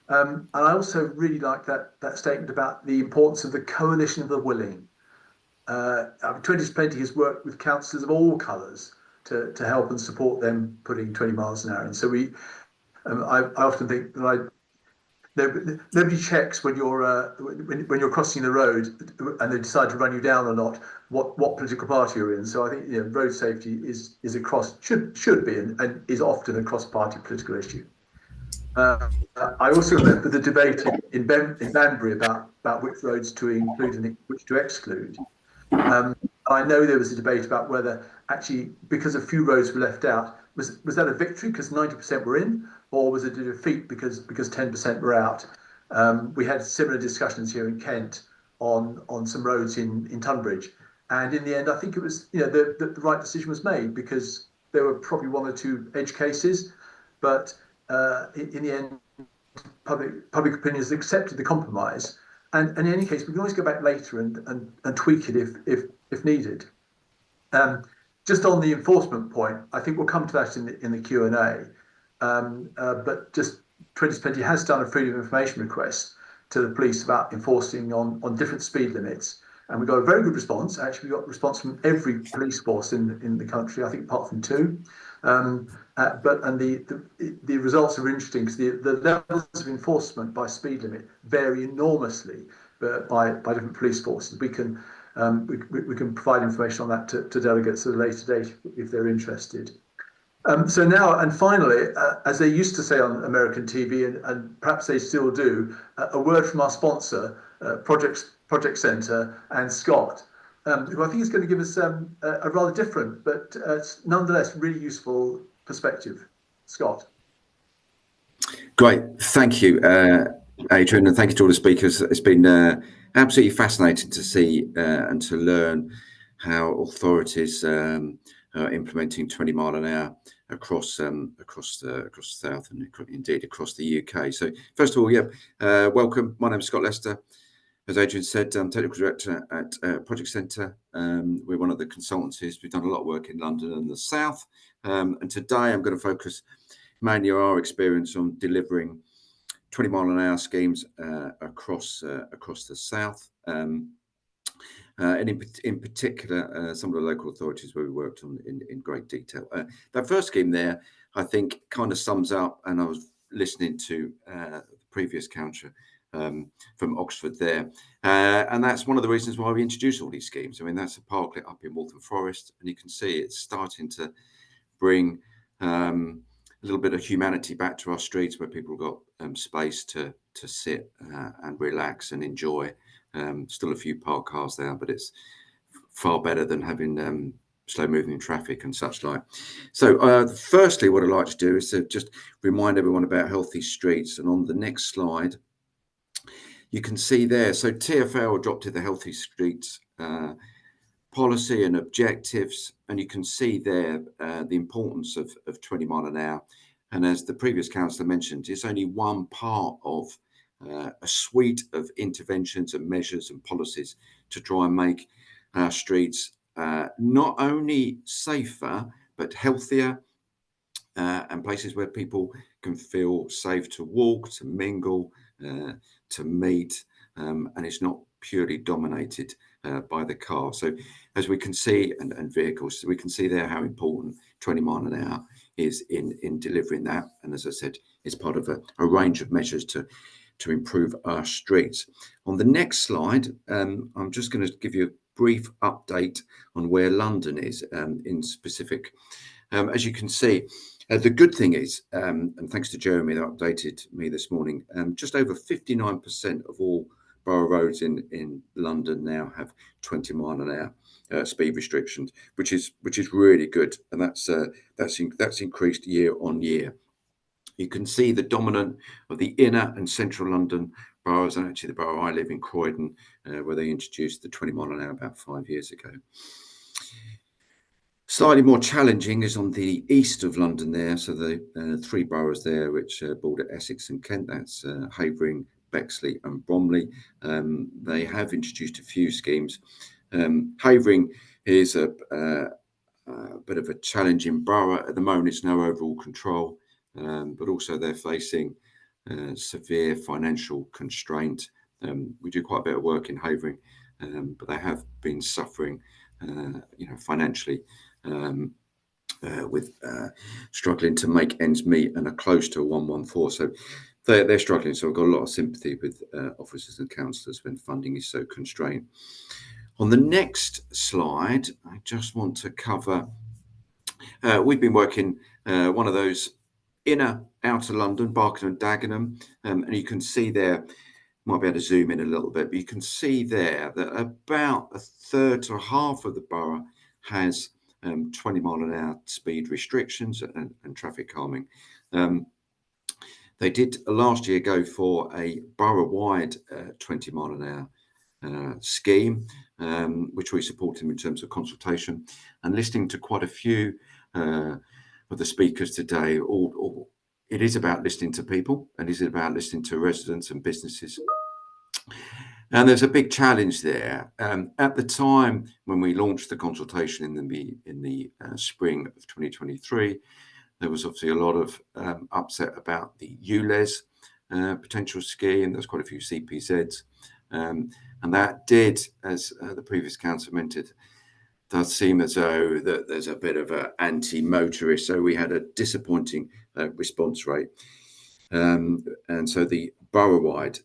And I also really like that statement about the importance of the coalition of the willing. I mean, 20's Plenty has worked with councillors of all colours to help and support them putting 20 miles an hour. And so I often think that nobody checks when you're crossing the road and they decide to run you down or not what political party you're in. So I think road safety is across should be and is often a cross-party political issue. I also remember the debate in Banbury about which roads to include and which to exclude. I know there was a debate about whether actually, because a few roads were left out, was that a victory because 90% were in, or was it a defeat because 10% were out? We had similar discussions here in Kent on some roads in Tunbridge, and in the end, I think it was the right decision was made because there were probably one or two edge cases, but in the end, public opinion has accepted the compromise. And in any case, we can always go back later and tweak it if needed. Just on the enforcement point, I think we'll come to that in the Q&A. But just 2020 has done a freedom of information request to the police about enforcing on different speed limits. And we got a very good response. Actually, we got response from every police force in the country, I think, apart from two. The results are interesting because the levels of enforcement by speed limit vary enormously by different police forces. We can provide information on that to delegates at a later date if they're interested. So now, and finally, as they used to say on American TV, and perhaps they still do, a word from our sponsor, Project Centre, and Scott, who I think is going to give us a rather different, but nonetheless really useful perspective. Scott. Great, thank you, Adrian, and thank you to all the speakers. It's been absolutely fascinating to see and to learn how authorities are implementing 20 mile an hour across the south and indeed across the UK. So first of all, welcome. My name is Scott Lester. As Adrian said, I'm Technical Director at Project Centre. We're one of the consultancies. We've done a lot of work in London and the South. And today I'm going to focus mainly on our experience on delivering 20 mile an hour schemes across the South. And in particular, some of the local authorities where we worked on in great detail. That first scheme there, I think, kind of sums up, and I was listening to the previous councillor from Oxford there. And that's one of the reasons why we introduced all these schemes. I mean, that's a parklet up in Waltham Forest, and you can see it's starting to bring a little bit of humanity back to our streets where people have got space to sit and relax and enjoy. Still a few parked cars there, but it's far better than having slow moving traffic and such like. So firstly, what I'd like to do is to just remind everyone about healthy streets. And on the next slide, you can see there, so TfL adopted the healthy streets policy and objectives, and you can see there the importance of 20 mile an hour. And as the previous councillor mentioned, it's only one part of a suite of interventions and measures and policies to try and make our streets not only safer, but healthier and places where people can feel safe to walk, to mingle, to meet, and it's not purely dominated by the car. So as we can see, and vehicles, so we can see there how important 20 mile an hour is in delivering that. And as I said, it's part of a range of measures to improve our streets. On the next slide, I'm just going to give you a brief update on where London is in specific. As you can see, the good thing is, and thanks to Jeremy that updated me this morning, just over 59% of all borough roads in London now have 20 mile an hour speed restrictions, which is really good, and that's increased year on year. You can see the dominant of the inner and central London boroughs, and actually the borough I live in, Croydon, where they introduced the 20 mile an hour about 5 years ago. Slightly more challenging is on the east of London there, so the three boroughs there which border Essex and Kent, that's Havering, Bexley and Bromley. They have introduced a few schemes. Havering is a bit of a challenging borough. At the moment it's no overall control, but also they're facing severe financial constraint. We do quite a bit of work in Havering, but they have been suffering financially with struggling to make ends meet and are close to a 114. So they're struggling. So I've got a lot of sympathy with officers and councillors when funding is so constrained. On the next slide, I just want to cover, we've been working one of those inner outer London, Barking and Dagenham, and you can see there, might be able to zoom in a little bit, but you can see there that about a third to half of the borough has 20-mile-an-hour speed restrictions and traffic calming. They did last year go for a borough-wide 20-mile-an-hour scheme, which we supported in terms of consultation, and listening to quite a few of the speakers today. It is about listening to people, and it is about listening to residents and businesses. And there's a big challenge there. At the time when we launched the consultation in the spring of 2023, there was obviously a lot of upset about the ULEZ potential scheme. There's quite a few CPZs. And that did, as the previous council mentioned, does seem as though that there's a bit of an anti-motorist. So we had a disappointing response rate. And so the borough-wide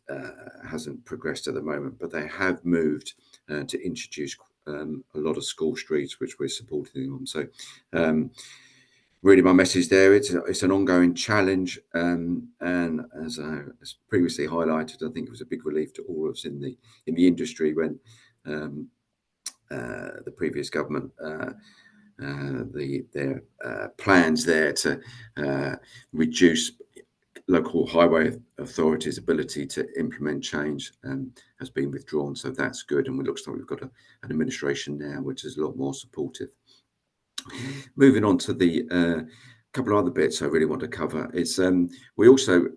hasn't progressed at the moment, but they have moved to introduce a lot of school streets, which we're supporting them on. So really my message there, it's an ongoing challenge. And as previously highlighted, I think it was a big relief to all of us in the industry when the previous government, their plans there to reduce local highway authorities' ability to implement change has been withdrawn. So that's good. And it looks like we've got an administration now which is a lot more supportive. Moving on to the couple of other bits I really want to cover is we also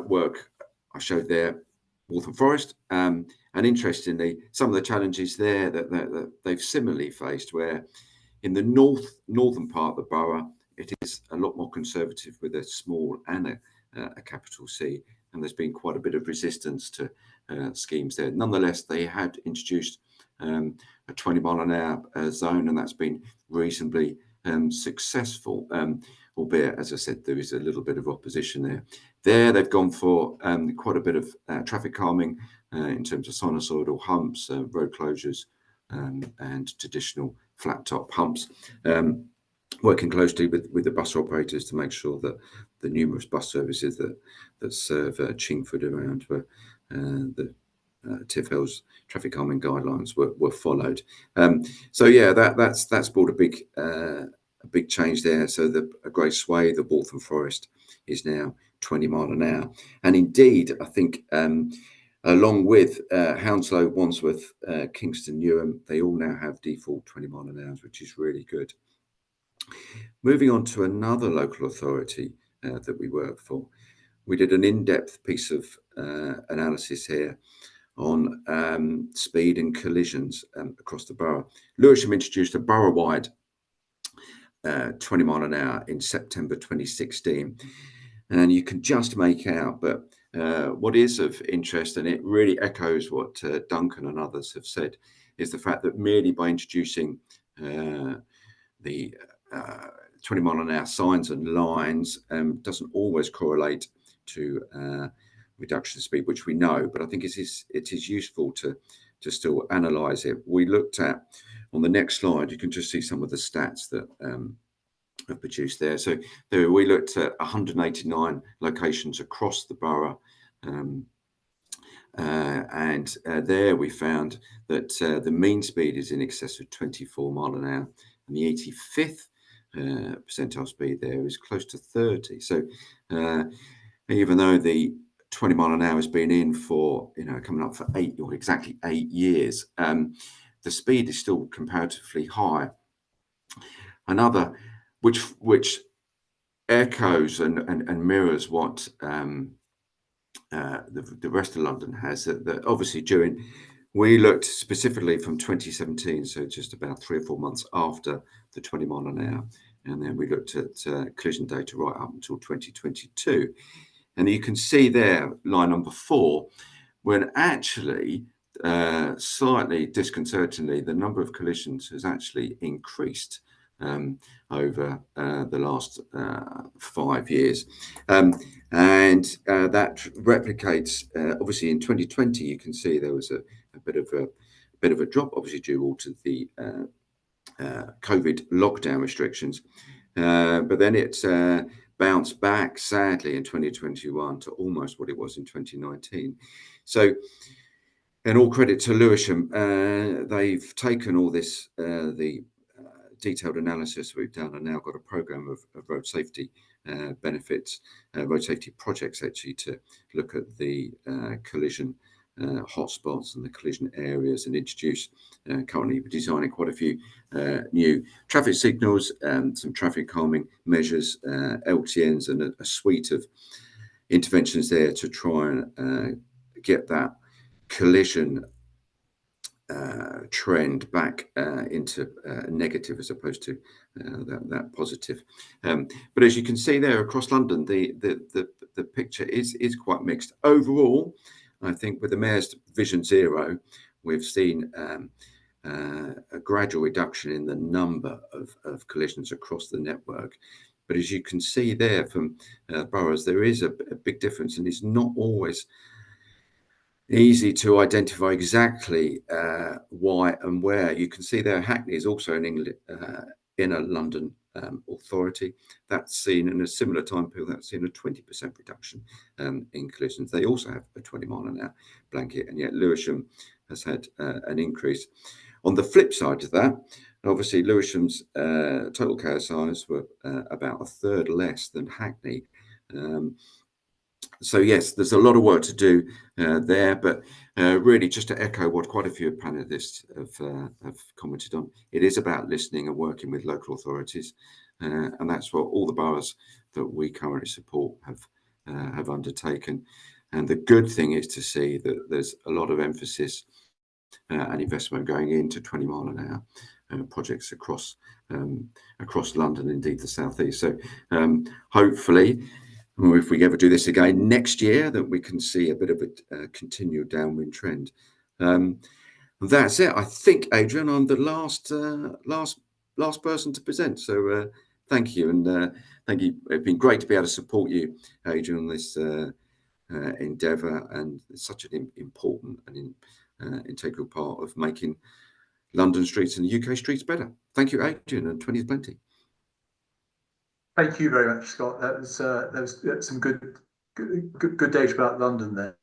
work, I showed there, Waltham Forest, and interestingly, some of the challenges there that they've similarly faced, where in the northern part of the borough, it is a lot more conservative with a small and a capital C, and there's been quite a bit of resistance to schemes there. Nonetheless, they had introduced a 20-mile-an-hour zone, and that's been reasonably successful, albeit, as I said, there is a little bit of opposition there. There, they've gone for quite a bit of traffic calming in terms of sinusoidal humps, road closures, and traditional flat-top humps. Working closely with the bus operators to make sure that the numerous bus services that serve Chingford around the TfL's traffic calming guidelines were followed. So yeah, that's brought a big change there. So a great swathe of Waltham Forest is now 20 mile an hour, and indeed I think along with Hounslow, Wandsworth, Kingston, Newham, they all now have default 20 mile an hour, which is really good. Moving on to another local authority that we work for, we did an in-depth piece of analysis here on speed and collisions across the borough. Lewisham introduced a borough-wide 20 mile an hour in September 2016, and you can just make out, but what is of interest, and it really echoes what Duncan and others have said, is the fact that merely by introducing the 20 mile an hour signs and lines doesn't always correlate to reduction of speed, which we know, but I think it is useful to still analyse it. We looked at, on the next slide, you can just see some of the stats that have produced there. So there we looked at 189 locations across the borough, and there we found that the mean speed is in excess of 24 mile an hour, and the 85th percentile speed there is close to 30. So even though the 20 mile an hour has been in for, coming up for exactly 8 years, the speed is still comparatively high. Another, which echoes and mirrors what the rest of London has, that obviously we looked specifically from 2017, so just about 3 or 4 months after the 20 mile an hour, and then we looked at collision data right up until 2022. And you can see there, line number 4, when actually, slightly disconcertingly, the number of collisions has actually increased over the last 5 years. And that replicates, obviously in 2020, you can see there was a bit of a drop, obviously due all to the COVID lockdown restrictions. But then bounced back sadly in 2021 to almost what it was in 2019. So, and all credit to Lewisham, they've taken all this, the detailed analysis we've done, and now got a programme of road safety benefits, road safety projects actually, to look at the collision hotspots and the collision areas, and introduce, currently we're designing quite a few new traffic signals, some traffic calming measures, LTNs, and a suite of interventions there to try and get that collision trend back into negative, as opposed to that positive. But as you can see there across London, the picture is quite mixed. Overall, I think with the Mayor's Vision Zero, we've seen a gradual reduction in the number of collisions across the network. But as you can see there from boroughs, there is a big difference, and it's not always easy to identify exactly why and where. You can see there Hackney is also an inner London authority. That's seen in a similar time period, that's seen a 20% reduction in collisions. They also have a 20-mile-an-hour blanket, and yet Lewisham has had an increase. On the flip side of that, obviously Lewisham's total KSIs were about a third less than Hackney. So yes, there's a lot of work to do there, but really just to echo what quite a few panelists have commented on, it is about listening and working with local authorities, and that's what all the boroughs that we currently support have undertaken. And the good thing is to see that there's a lot of emphasis and investment going into 20-mile-an-hour projects across London, indeed the South East. So hopefully, if we ever do this again next year, that we can see a bit of a continued downwind trend. That's it. I think, Adrian, I'm the last person to present. So thank you, and thank you. It's been great to be able to support you, Adrian, on this endeavour, and it's such an important and integral part of making London streets and UK streets better. Thank you, Adrian, and 20's plenty. Thank you very much, Scott. That was some good data about London there.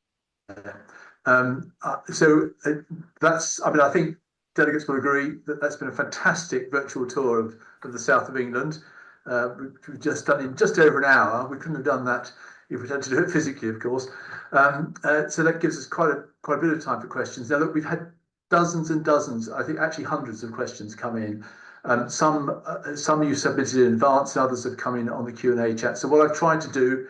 That's, I mean, I think delegates will agree that that's been a fantastic virtual tour of the south of England. We've just done in just over an hour. We couldn't have done that if we had to do it physically, of course. So that gives us quite a bit of time for questions. Now, look, we've had dozens and dozens, I think actually hundreds of questions come in. Some you submitted in advance, and others have come in on the Q&A chat. So what I've tried to do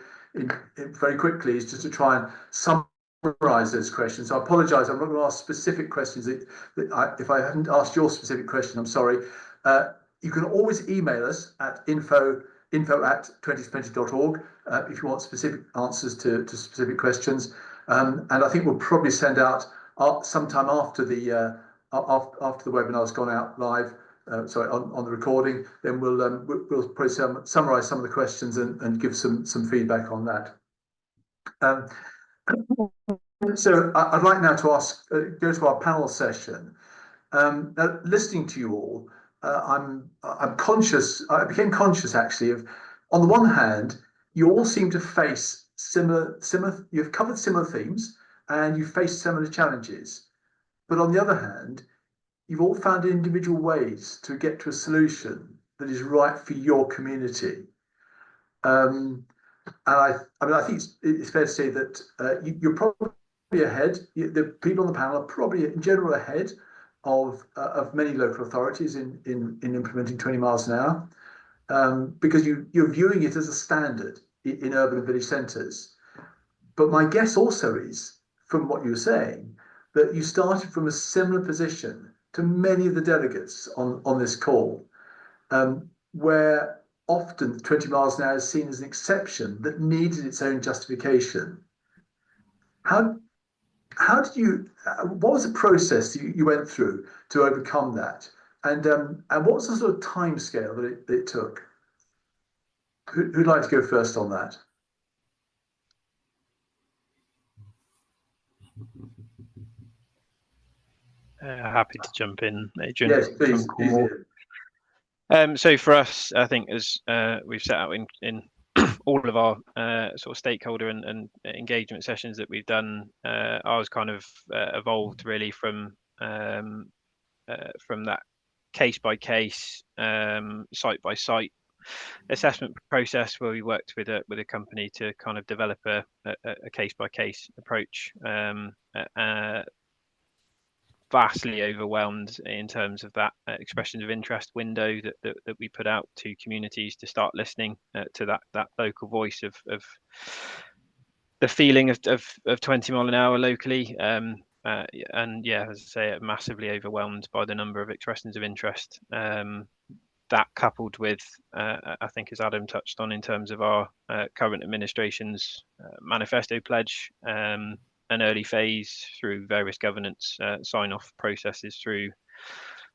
very quickly is just to try and summarise those questions. So I apologise, I'm not going to ask specific questions. If I haven't asked your specific question, I'm sorry. You can always email us at info@20'splenty.org if you want specific answers to specific questions. And I think we'll probably send out sometime after the webinar's gone out live. Sorry, on the recording, then we'll probably summarise some of the questions and give some feedback on that. So I'd like now to go to our panel session. Now, listening to you all, I'm conscious. I became conscious actually of, on the one hand, you all seem to face similar. You've covered similar themes and you've faced similar challenges, but on the other hand, you've all found individual ways to get to a solution that is right for your community. And I think it's fair to say that you're probably ahead. The people on the panel are probably in general ahead of many local authorities in implementing 20 miles an hour, because you're viewing it as a standard in urban and village centres. But my guess also is, from what you were saying, that you started from a similar position to many of the delegates on this call, where often 20 miles an hour is seen as an exception that needed its own justification. How did you? What was the process you went through to overcome that? And what was the sort of time scale that it took? Who'd like to go first on that? Happy to jump in, Adrian. Yes, please. So for us, I think as we've set out in all of our sort of stakeholder and engagement sessions that we've done, ours kind of evolved really from that case by case, site by site assessment process, where we worked with a company to kind of develop a case by case approach. Vastly overwhelmed in terms of that expressions of interest window that we put out to communities to start listening to that local voice of the feeling of 20 mile an hour locally. And yeah, as I say, massively overwhelmed by the number of expressions of interest. That coupled with, I think, as Adam touched on, in terms of our current administration's manifesto pledge, an early phase through various governance sign-off processes through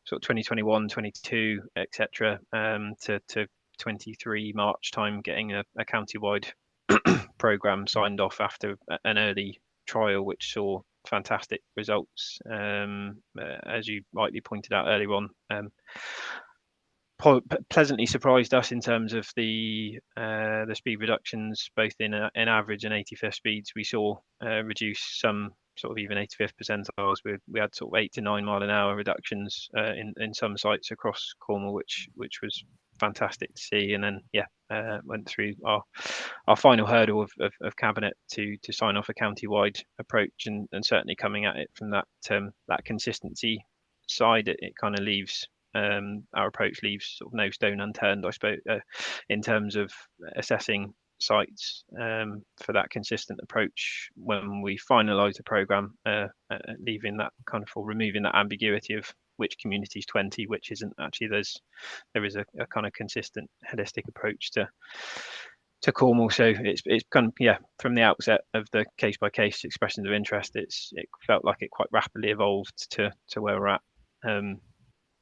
sort of 2021, 22, etc., to 23 March time, getting a county-wide programme signed off after an early trial, which saw fantastic results, as you rightly pointed out earlier on. Pleasantly surprised us in terms of the speed reductions, both in average and 85th speeds. We saw reduce some sort of even 85th percentiles. We had sort of 8 to 9 mile an hour reductions in some sites across Cornwall, which was fantastic to see. And then went through our final hurdle of cabinet to sign off a county-wide approach, and certainly coming at it from that consistency side, it kind of leaves. Our approach leaves sort of no stone unturned, I suppose, in terms of assessing sites for that consistent approach when we finalise the programme, leaving that kind of, or removing that ambiguity of which community's 20, which isn't. Actually, there is a kind of consistent holistic approach to Cornwall. So it's kind of, from the outset of the case by case expressions of interest, it felt like it quite rapidly evolved to where we're at.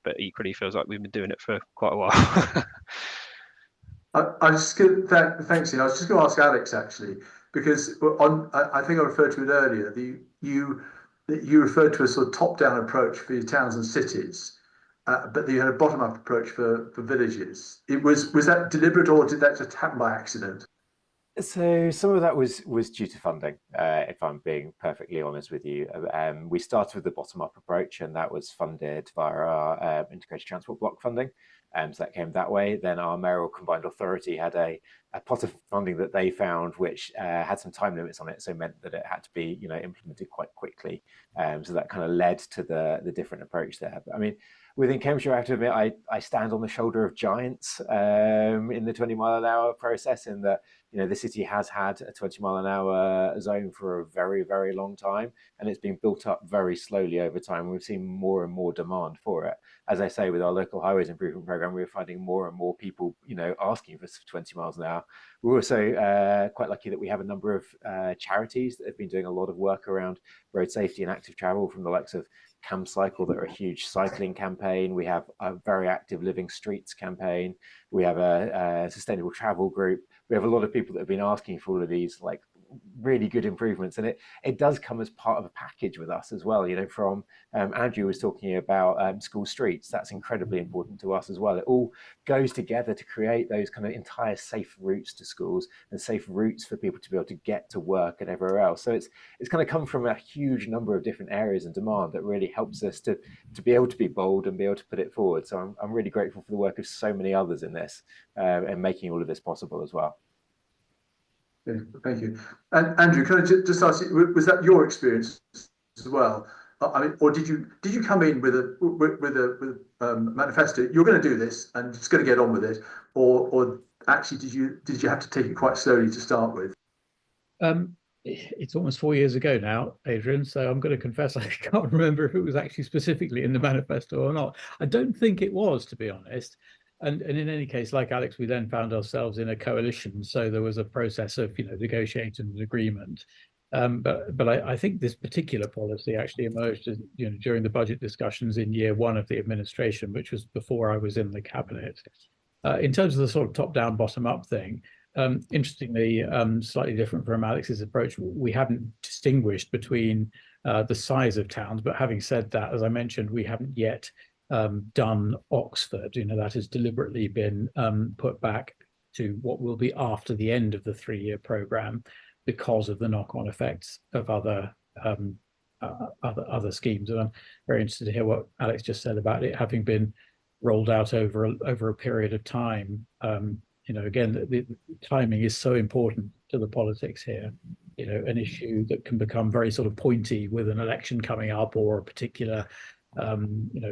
But equally feels like we've been doing it for quite a while. I just thanks. I was just going to ask Alex actually, because I think I referred to it earlier. You referred to a sort of top-down approach for your towns and cities, but you had a bottom-up approach for villages. Was that deliberate, or did that just happen by accident? So some of that was due to funding, if I'm being perfectly honest with you. We started with the bottom-up approach, and that was funded via our integrated transport block funding. So that came that way. Then our mayoral combined authority had a pot of funding that they found, which had some time limits on it, so meant that it had to be implemented quite quickly. So that kind of led to the different approach there. But I mean, within Cambridgeshire, I have to admit, I stand on the shoulder of giants in the 20 mile an hour process, in that the city has had a 20 mile an hour zone for a very, very long time, and it's been built up very slowly over time. We've seen more and more demand for it. As I say, with our local highways improvement programme, we're finding more and more people, asking for 20 miles an hour. We're also quite lucky that we have a number of charities that have been doing a lot of work around road safety and active travel, from the likes of Cycle, that are a huge cycling campaign. We have a very active Living Streets campaign. We have a sustainable travel group. We have a lot of people that have been asking for all of these really good improvements, and it does come as part of a package with us as well. From Andrew was talking about school streets. That's incredibly important to us as well. It all goes together to create those kind of entire safe routes to schools and safe routes for people to be able to get to work and everywhere else. So it's kind of come from a huge number of different areas and demand that really helps us to be able to be bold and be able to put it forward. So I'm really grateful for the work of so many others in this and making all of this possible as well. Thank you. And Andrew, can I just ask you, was that your experience as well? I mean, or did you come in with a manifesto? You're going to do this and just going to get on with it, or actually did you have to take it quite slowly to start with? It's almost 4 years ago now, Adrian, so I'm going to confess I can't remember if it was actually specifically in the manifesto or not. I don't think it was, to be honest. And in any case, like Alex, we then found ourselves in a coalition, so there was a process of negotiating an agreement. But I think this particular policy actually emerged during the budget discussions in year one of the administration, which was before I was in the cabinet. In terms of the sort of top-down, bottom-up thing, interestingly, slightly different from Alex's approach, we haven't distinguished between the size of towns. But having said that, as I mentioned, we haven't yet done Oxford. That has deliberately been put back to what will be after the end of the 3-year programme, because of the knock-on effects of other schemes. And I'm very interested to hear what Alex just said about it having been rolled out over a period of time. Again, the timing is so important to the politics here. An issue that can become very sort of pointy with an election coming up or a particular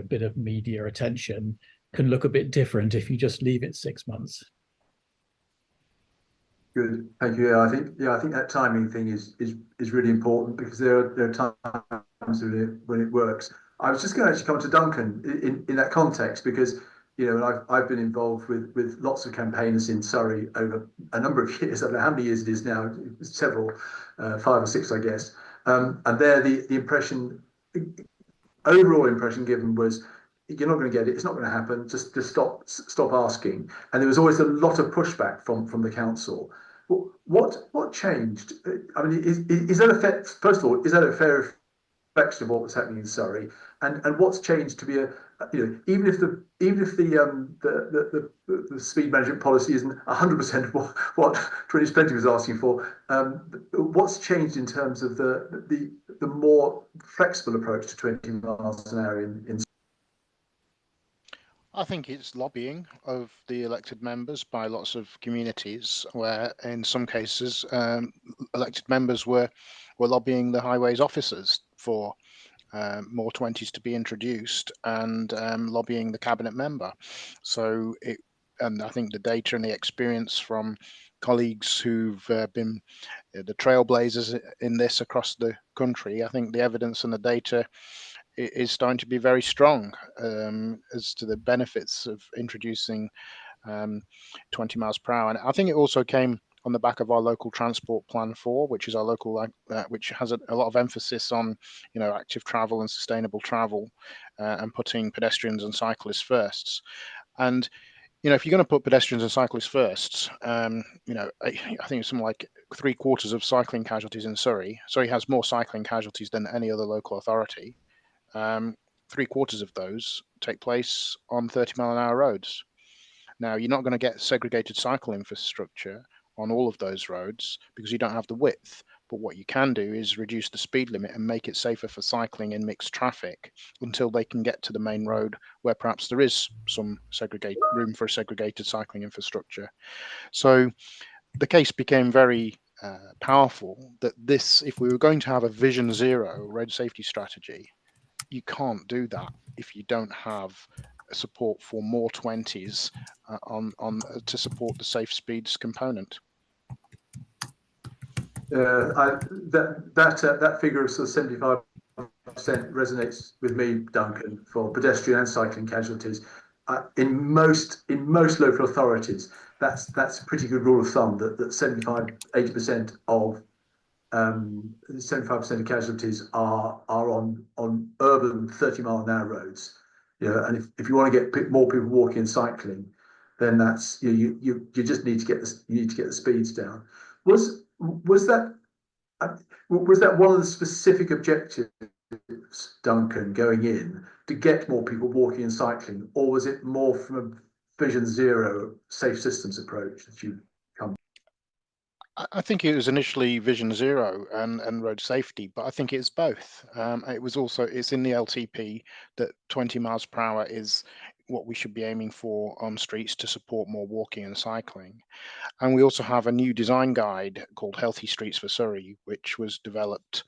bit of media attention can look a bit different if you just leave it 6 months. Good, thank you. I think that timing thing is really important, because there are times when it works. I was just going to actually come to Duncan in that context, because I've been involved with lots of campaigners in Surrey over a number of years. I don't know how many years it is now, several, 5 or 6, I guess. And there, the overall impression given was, you're not going to get it. It's not going to happen. Just stop asking. And there was always a lot of pushback from the council. What changed? I mean, is that a fair, first of all, is that a fair reflection of what was happening in Surrey? And what's changed to be even if the speed management policy isn't 100% what 20's Plenty was asking for, what's changed in terms of the more flexible approach to 20 miles an hour in I think it's lobbying of the elected members by lots of communities, where in some cases elected members were lobbying the highways officers for more 20s to be introduced, and lobbying the cabinet member. And I think the data and the experience from colleagues who've been the trailblazers in this across the country, I think the evidence and the data is starting to be very strong as to the benefits of introducing 20 miles per hour. And I think it also came on the back of our local transport plan 4, which is our local, which has a lot of emphasis on, active travel and sustainable travel, and putting pedestrians and cyclists first. And if you're going to put pedestrians and cyclists first, I think it's something like 3/4 of cycling casualties in Surrey. Surrey has more cycling casualties than any other local authority. 3/4 of those take place on 30-mile-an-hour roads. Now, you're not going to get segregated cycle infrastructure on all of those roads because you don't have the width. But what you can do is reduce the speed limit and make it safer for cycling in mixed traffic until they can get to the main road where perhaps there is some room for segregated cycling infrastructure. So the case became very powerful that if we were going to have a Vision Zero road safety strategy, you can't do that if you don't have support for more 20s to support the safe speeds component. That figure of sort of 75% resonates with me, Duncan, for pedestrian and cycling casualties. In most local authorities, that's a pretty good rule of thumb, that 75-80% of 75% of casualties are on urban 30-mile-an-hour roads. And if you want to get more people walking and cycling, then that's you just need to get the speeds down. Was that one of the specific objectives, Duncan, going in to get more people walking and cycling, or was it more from a Vision Zero safe systems approach that you come? I think it was initially Vision Zero and road safety, but I think it's both. It's in the LTP that 20 miles per hour is what we should be aiming for on streets to support more walking and cycling. And we also have a new design guide called Healthy Streets for Surrey, which was developed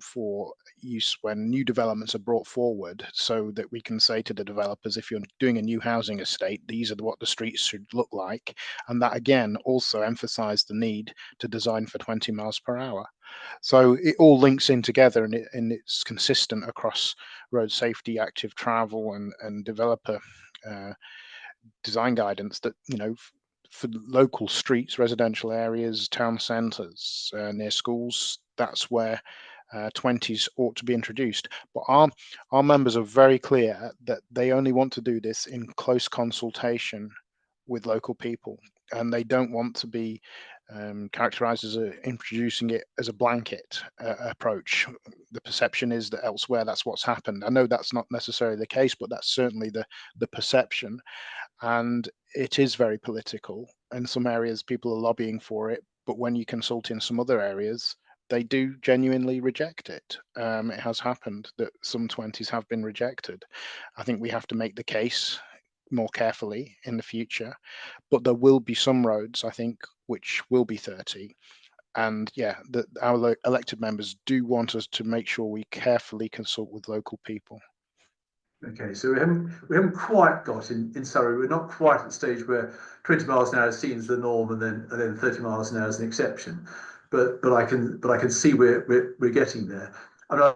for use when new developments are brought forward, so that we can say to the developers, if you're doing a new housing estate, these are what the streets should look like. And that again also emphasised the need to design for 20 miles per hour. So it all links in together, and it's consistent across road safety, active travel, and developer design guidance that, for local streets, residential areas, town centres, near schools, that's where 20s ought to be introduced. But our members are very clear that they only want to do this in close consultation with local people, and they don't want to be characterised as introducing it as a blanket approach. The perception is that elsewhere that's what's happened. I know that's not necessarily the case, but that's certainly the perception. and it is very political. In some areas, people are lobbying for it, but when you consult in some other areas, they do genuinely reject it. It has happened that some 20s have been rejected. I think we have to make the case more carefully in the future, but there will be some roads, I think, which will be 30. And yeah, our elected members do want us to make sure we carefully consult with local people. Okay, so we haven't quite got in Surrey. We're not quite at the stage where 20 miles an hour is seen as the norm, and then 30 miles an hour is an exception. But I can see we're getting there. And I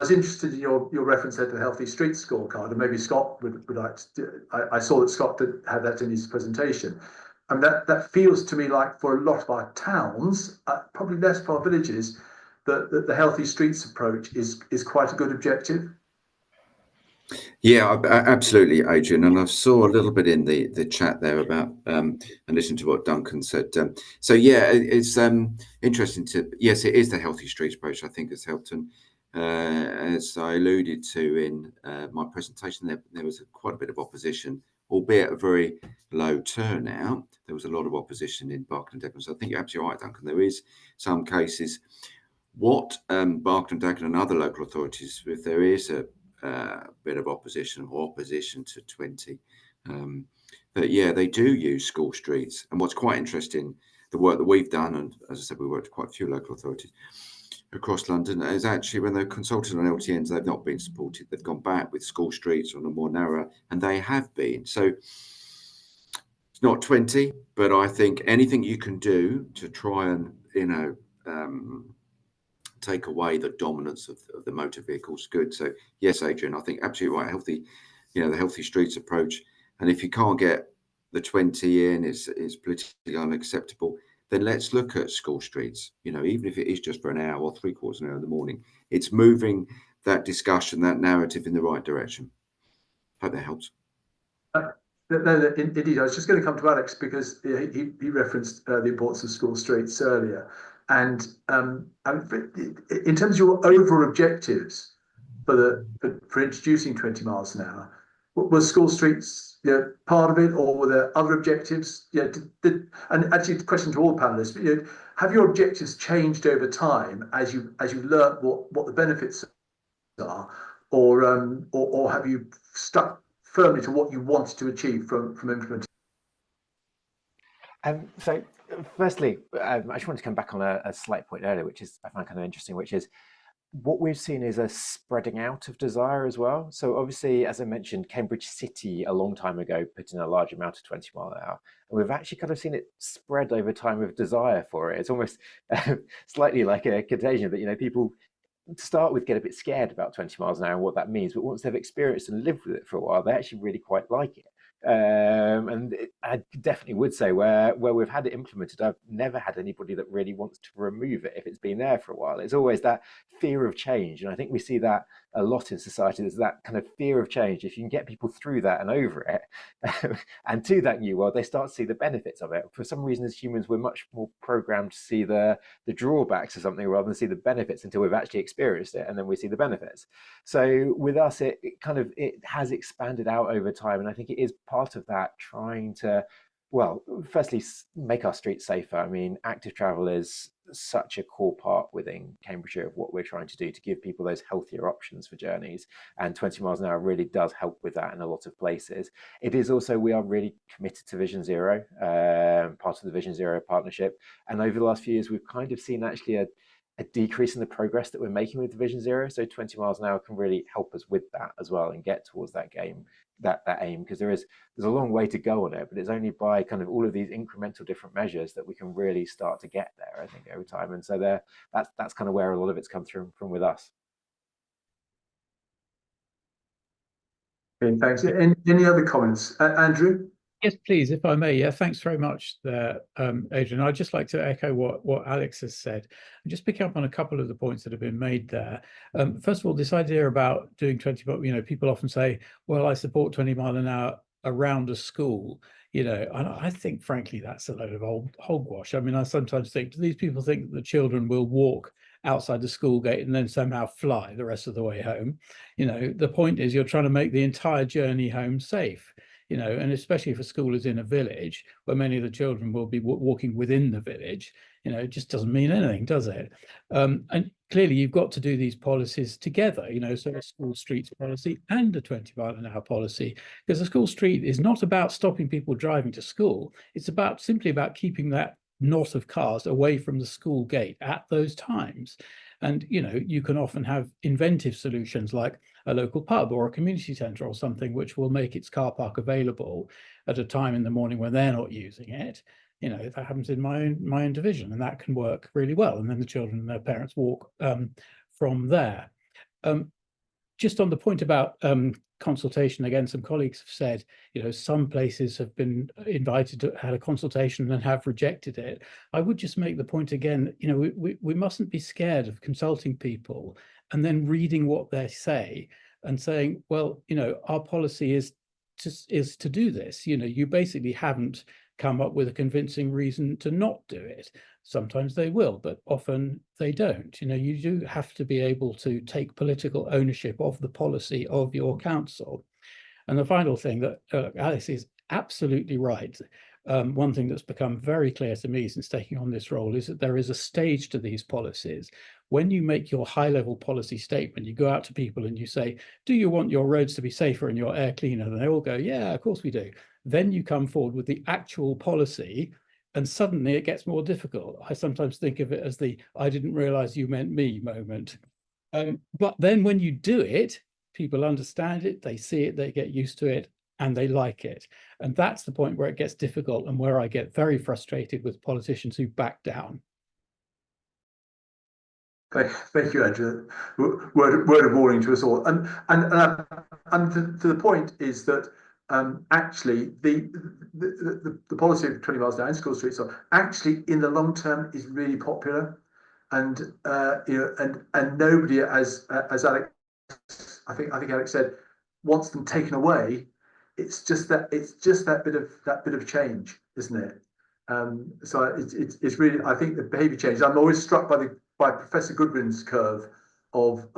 was interested in your reference there to the Healthy Streets scorecard, and maybe Scott would like to. I saw that Scott had that in his presentation. And that feels to me like for a lot of our towns, probably less for our villages, that the Healthy Streets approach is quite a good objective. Yeah, absolutely, Adrian. And I saw a little bit in the chat there about and listened to what Duncan said. So yeah, it's interesting to, yes, it is the Healthy Streets approach I think has helped. And as I alluded to in my presentation, there was quite a bit of opposition, albeit a very low turnout. There was a lot of opposition in Berkett and Duncan. So I think you're absolutely right, Duncan. There is some cases. What Berkett and Duncan and other local authorities, if there is a bit of opposition to 20, but yeah, they do use school streets. And what's quite interesting, the work that we've done, and as I said, we worked with quite a few local authorities across London, is actually when they're consulted on LTNs, they've not been supported. They've gone back with school streets on a more narrow, and they have been. So it's not 20, but I think anything you can do to try and, take away the dominance of the motor vehicles good. So yes, Adrian, I think absolutely right. The Healthy Streets approach. And if you can't get the 20 in, is politically unacceptable, then let's look at school streets. Even if it is just for an hour or 3/4 an hour in the morning, it's moving that discussion, that narrative in the right direction. Hope that helps. No, indeed. I was just going to come to Alex because he referenced the importance of school streets earlier. And in terms of your overall objectives for introducing 20 miles an hour, was school streets part of it, or were there other objectives? And actually, the question to all panelists: have your objectives changed over time as you learnt what the benefits are, or have you stuck firmly to what you wanted to achieve from implementing? So firstly, I just want to come back on a slight point earlier, which is I find kind of interesting, which is what we've seen is a spreading out of desire as well. So obviously, as I mentioned, Cambridge City a long time ago put in a large amount of 20 mile an hour. And we've actually kind of seen it spread over time with desire for it. It's almost slightly like a contagion that, people to start with get a bit scared about 20 miles an hour and what that means. But once they've experienced and lived with it for a while, they actually really quite like it. I definitely would say where we've had it implemented, I've never had anybody that really wants to remove it if it's been there for a while. It's always that fear of change, and I think we see that a lot in society. There's that kind of fear of change. If you can get people through that and over it and to that new world, they start to see the benefits of it. For some reason, as humans, we're much more programmed to see the drawbacks of something rather than see the benefits until we've actually experienced it, and then we see the benefits. So with us, it has expanded out over time, and I think it is part of that trying to, well, firstly, make our streets safer. I mean, active travel is such a core part within Cambridgeshire of what we're trying to do to give people those healthier options for journeys, and 20 miles an hour really does help with that in a lot of places. It is also, we are really committed to Vision Zero, part of the Vision Zero partnership, and over the last few years we've kind of seen actually a decrease in the progress that we're making with Vision Zero. So 20 miles an hour can really help us with that as well and get towards that aim, because there's a long way to go on it, but it's only by kind of all of these incremental different measures that we can really start to get there, I think, over time. And so that's kind of where a lot of it's come through from with us. Okay, thanks. Any other comments? Andrew? Yes, please, if I may. Yeah, thanks very much there, Adrian. I'd just like to echo what Alex has said and just pick up on a couple of the points that have been made there. First of all, this idea about doing 20, people often say, well, I support 20 mile an hour around a school, and I think, frankly, that's a load of old hogwash. I mean, I sometimes think, do these people think that the children will walk outside the school gate and then somehow fly the rest of the way home? The point is you're trying to make the entire journey home safe. you know, and especially if a school is in a village where many of the children will be walking within the village, you know, it just doesn't mean anything, does it? And clearly you've got to do these policies together, you know, so a school streets policy and a 20-mile-an-hour policy, because a school street is not about stopping people driving to school. It's about simply about keeping that knot of cars away from the school gate at those times. And, you know, you can often have inventive solutions like a local pub or a community centre or something which will make its car park available at a time in the morning when they're not using it. You know, that happens in my own division, and that can work really well. And then the children and their parents walk from there. Just on the point about consultation, again, some colleagues have said, you know, some places have been invited to had a consultation and have rejected it. I would just make the point again, you know, we mustn't be scared of consulting people and then reading what they say and saying, well, you know, our policy is to do this. You know, you basically haven't come up with a convincing reason to not do it. Sometimes they will, but often they don't. You know, you do have to be able to take political ownership of the policy of your council. And the final thing that Alice is absolutely right. One thing that's become very clear to me since taking on this role is that there is a stage to these policies. When you make your high-level policy statement, you go out to people and you say, do you want your roads to be safer and your air cleaner? And they all go, yeah, of course we do. Then you come forward with the actual policy, and suddenly it gets more difficult. I sometimes think of it as the I didn't realize you meant me moment. But then when you do it, people understand it, they see it, they get used to it, and they like it. And that's the point where it gets difficult and where I get very frustrated with politicians who back down. Thank you, Adrian. Word of warning to us all. And to the point is that actually the policy of 20 miles down school streets are actually in the long term is really popular, and you know, and nobody, as Alex, I think Alex said, wants them taken away. It's just that bit of change, isn't it? So it's really, I think, the behaviour change. I'm always struck by Professor Goodwin's curve of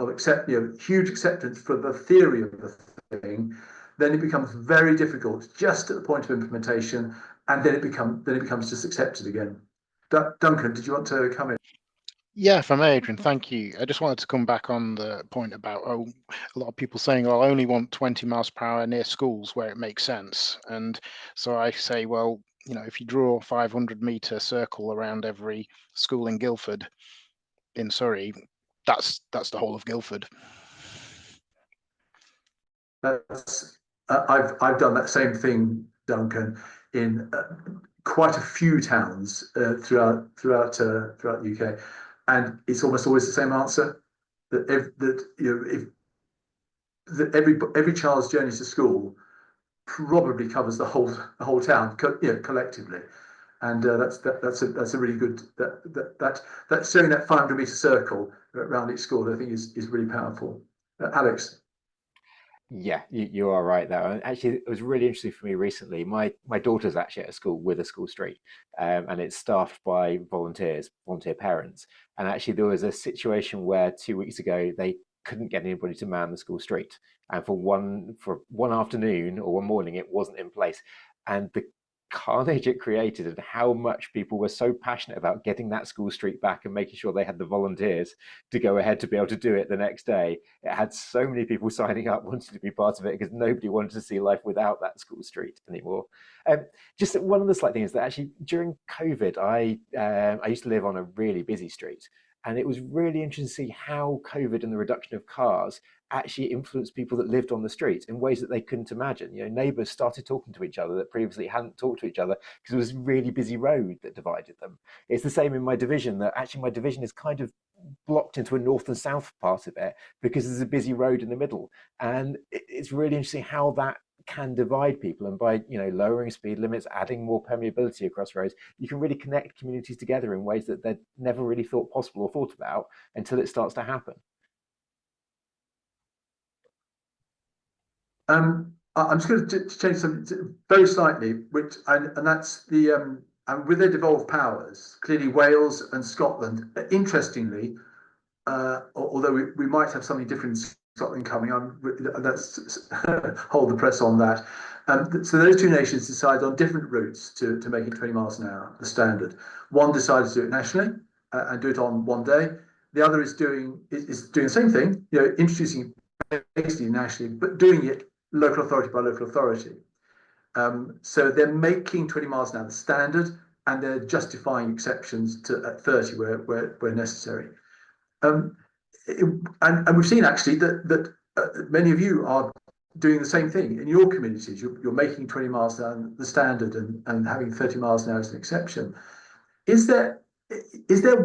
huge acceptance for the theory of the thing. Then it becomes very difficult just at the point of implementation, and then it becomes just accepted again. Duncan, did you want to come in? Yeah, if I may, Adrian, thank you. I just wanted to come back on the point about a lot of people saying, "Oh, I only want 20 miles per hour near schools where it makes sense." And so I say, well, you know, if you draw a 500-metre circle around every school in Guildford, in Surrey, that's the whole of Guildford. I've done that same thing, Duncan, in quite a few towns throughout the UK, and it's almost always the same answer. That every child's journey to school probably covers the whole town, collectively, and that's a really good that showing that 500-metre circle around each school, I think is really powerful. Alex. Yeah, you are right there. And actually, it was really interesting for me recently. My daughter's actually at a school with a school street, and it's staffed by volunteer parents. And actually, there was a situation where 2 weeks ago they couldn't get anybody to man the school street, and for one afternoon or one morning, it wasn't in place, and the carnage it created and how much people were so passionate about getting that school street back and making sure they had the volunteers to go ahead to be able to do it the next day. It had so many people signing up wanting to be part of it because nobody wanted to see life without that school street anymore. Just one of the slight things that actually during COVID, I used to live on a really busy street, and it was really interesting to see how COVID and the reduction of cars actually influenced people that lived on the street in ways that they couldn't imagine. You know, neighbours started talking to each other that previously hadn't talked to each other because it was a really busy road that divided them. It's the same in my division, that actually my division is kind of blocked into a north and south part of it because there's a busy road in the middle. And it's really interesting how that can divide people, and by lowering speed limits, adding more permeability across roads, you can really connect communities together in ways that they'd never really thought possible or thought about until it starts to happen. I'm just going to change something very slightly, and that's the with their devolved powers. Clearly, Wales and Scotland, interestingly, although we might have something different in Scotland coming, let's hold the press on that. So those two nations decided on different routes to make it 20 miles an hour, the standard. One decided to do it nationally and do it on one day. The other is doing the same thing, introducing it basically nationally, but doing it local authority by local authority. So they're making 20 miles an hour the standard, and they're justifying exceptions at 30 where necessary. And we've seen actually that many of you are doing the same thing in your communities. You're making 20 miles an hour the standard and having 30 miles an hour as an exception. Is there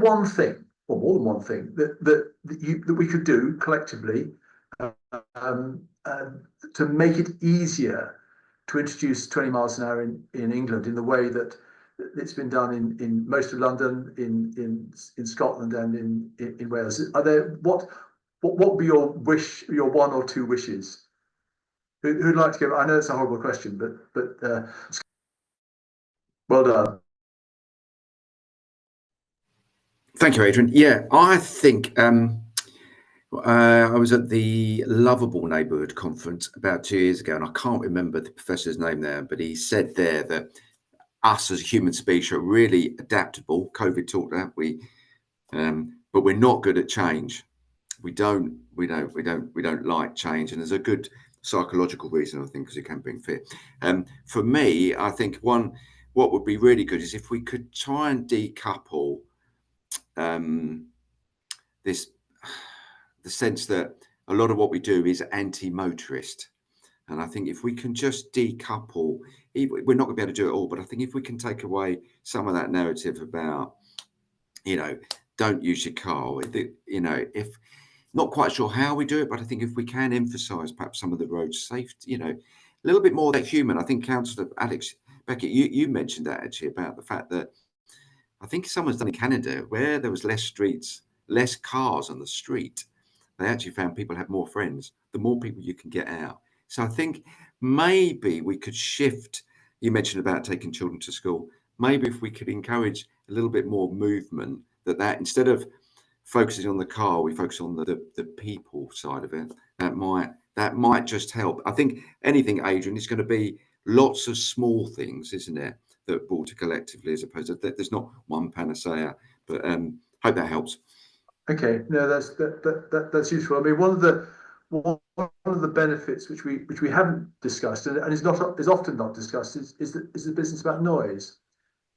one thing, or more than one thing, that we could do collectively to make it easier to introduce 20 miles an hour in England in the way that it's been done in most of London, in Scotland, and in Wales? Are there what would be your wish, your one or two wishes? Who'd like to give? I know it's a horrible question, but well done. Thank you, Adrian. Yeah, I think I was at the Lovable Neighbourhood Conference about 2 years ago, and I can't remember the professor's name there, but he said there that us as a human species are really adaptable. COVID taught that but we're not good at change. We don't like change, and there's a good psychological reason, I think, because it can bring fear. For me, I think what would be really good is if we could try and decouple the sense that a lot of what we do is anti-motorist. And I think if we can just decouple, we're not going to be able to do it all, but I think if we can take away some of that narrative about, don't use your car, if not quite sure how we do it, but I think if we can emphasise perhaps some of the road safety, a little bit more of that human. I think Councillor Alex Beckett, you mentioned that actually about the fact that I think someone's done in Canada where there was less streets, less cars on the street. They actually found people had more friends, the more people you can get out. So I think maybe we could shift, you mentioned about taking children to school, maybe if we could encourage a little bit more movement, that instead of focusing on the car, we focus on the people side of it. That might just help. I think anything, Adrian, is going to be lots of small things, isn't there, that brought to collectively, as opposed to there's not one panacea. But hope that helps. Okay, no, that's useful. I mean, one of the benefits which we haven't discussed and is often not discussed is the business about noise.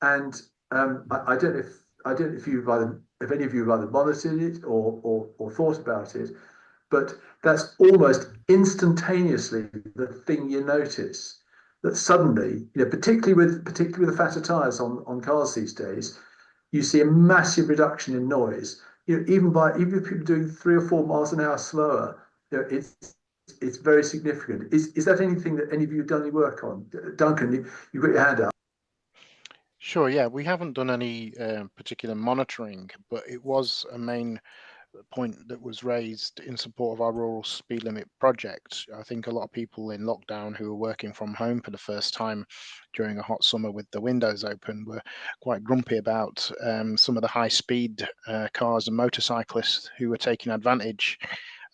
And I don't know if any of you have either monitored it or thought about it, but that's almost instantaneously the thing you notice, that suddenly, particularly with the fatter tyres on cars these days, you see a massive reduction in noise. Even if people are doing 3 or 4 miles an hour slower, it's very significant. Is that anything that any of you have done any work on? Duncan, you've got your hand up. Sure, yeah, we haven't done any particular monitoring, but it was a main point that was raised in support of our rural speed limit project. I think a lot of people in lockdown who were working from home for the first time during a hot summer with the windows open were quite grumpy about some of the high speed cars and motorcyclists who were taking advantage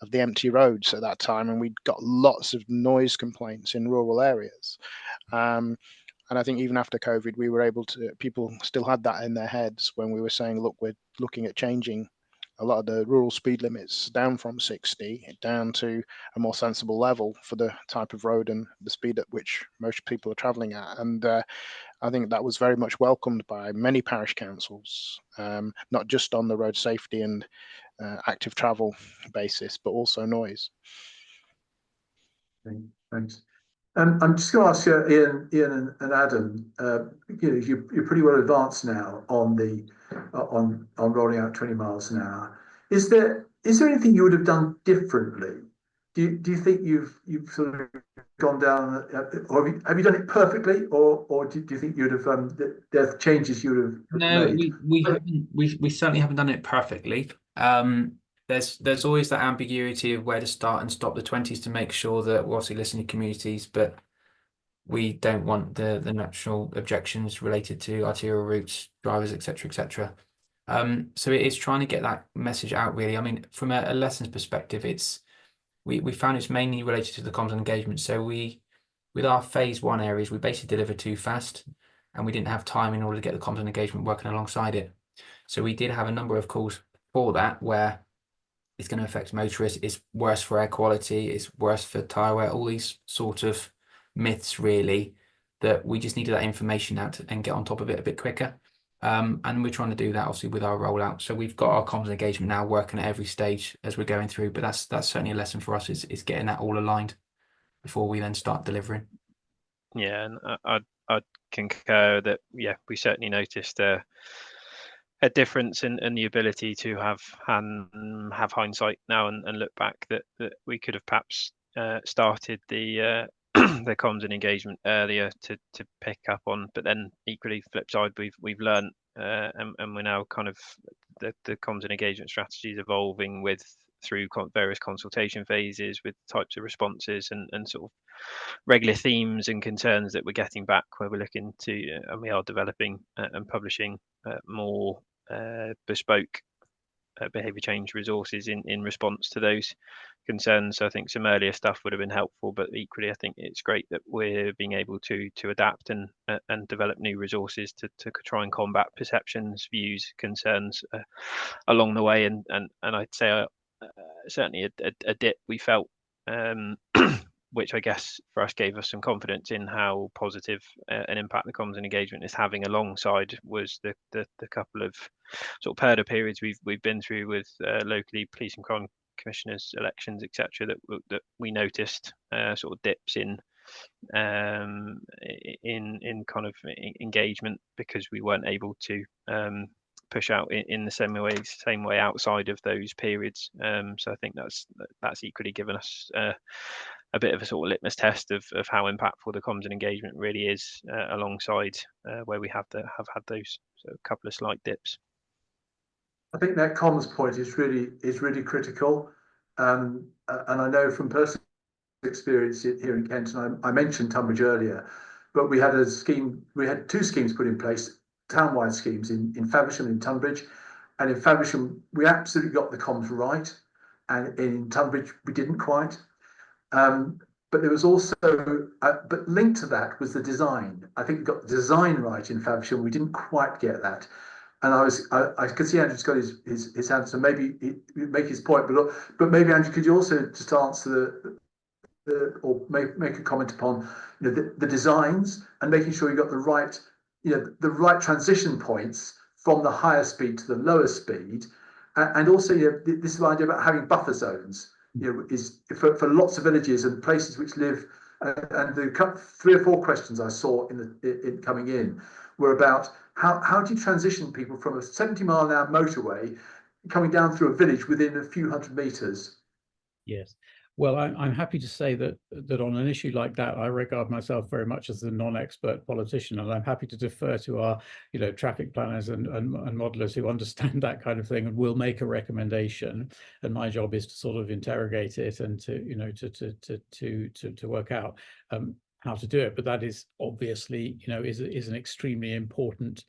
of the empty roads at that time, and we'd got lots of noise complaints in rural areas. And I think even after COVID, we were able to, people still had that in their heads when we were saying, look, we're looking at changing a lot of the rural speed limits down from 60 down to a more sensible level for the type of road and the speed at which most people are travelling at. And I think that was very much welcomed by many parish councils, not just on the road safety and active travel basis, but also noise. Thanks. I'm just going to ask Ian and Adam. You're pretty well advanced now on rolling out 20 miles an hour. Is there anything you would have done differently? Do you think you've sort of gone down, or have you done it perfectly, or do you think you'd have there are changes you would have made? No, we certainly haven't done it perfectly. There's always that ambiguity of where to start and stop the 20s to make sure that we're obviously listening to communities, but we don't want the natural objections related to arterial routes, drivers, etc., etc. So it is trying to get that message out, really. I mean, from a lessons perspective, we found it's mainly related to the comms and engagement. So we with our phase 1 areas, we basically delivered too fast and we didn't have time in order to get the comms and engagement working alongside it. So we did have a number of calls for that where it's going to affect motorists, it's worse for air quality, it's worse for tyre wear, all these sort of myths really, that we just needed that information out and get on top of it a bit quicker. And we're trying to do that obviously with our rollout. So we've got our comms and engagement now working at every stage as we're going through, but that's certainly a lesson for us is getting that all aligned before we then start delivering. Yeah, and I'd concur that, yeah, we certainly noticed a difference in the ability to have hindsight now and look back that we could have perhaps started the the comms and engagement earlier to pick up on, but then equally flip side, we've learned and we're now kind of the comms and engagement strategies evolving through various consultation phases with types of responses and sort of regular themes and concerns that we're getting back, where we're looking to and we are developing and publishing more bespoke behaviour change resources in response to those concerns. So I think some earlier stuff would have been helpful, but equally I think it's great that we're being able to adapt and develop new resources to try and combat perceptions, views, concerns along the way. And I'd say certainly a dip we felt, which I guess for us gave us some confidence in how positive an impact the comms and engagement is having, alongside was the couple of sort of purdah periods we've been through with locally police and crime commissioners, elections, etc. that we noticed sort of dips in kind of engagement because we weren't able to push out in the same way outside of those periods. So I think that's equally given us a bit of a sort of litmus test of how impactful the comms and engagement really is, alongside where we have had those couple of slight dips. I think that comms point is really critical, and I know from personal experience here in Kent, and I mentioned Tunbridge earlier, but we had two schemes put in place, town-wide schemes in Faversham and in Tunbridge, and in Faversham we absolutely got the comms right, and in Tunbridge we didn't quite. But there was also, but linked to that was the design. I think we got the design right in Faversham. We didn't quite get that. And I could see Andrew's got his hand, so maybe he'd make his point. But maybe Andrew, could you also just answer or make a comment upon the designs and making sure you got the right transition points from the higher speed to the lower speed, and also this idea about having buffer zones. Is for lots of villages and places which live, and the 3 or 4 questions I saw in coming in were about how do you transition people from a 70-mile-an-hour motorway coming down through a village within a few hundred meters. Yes. Well, I'm happy to say that on an issue like that, I regard myself very much as the non-expert politician, and I'm happy to defer to our, traffic planners and modelers who understand that kind of thing and will make a recommendation. And my job is to sort of interrogate it and to work out how to do it. But that is obviously, is an extremely important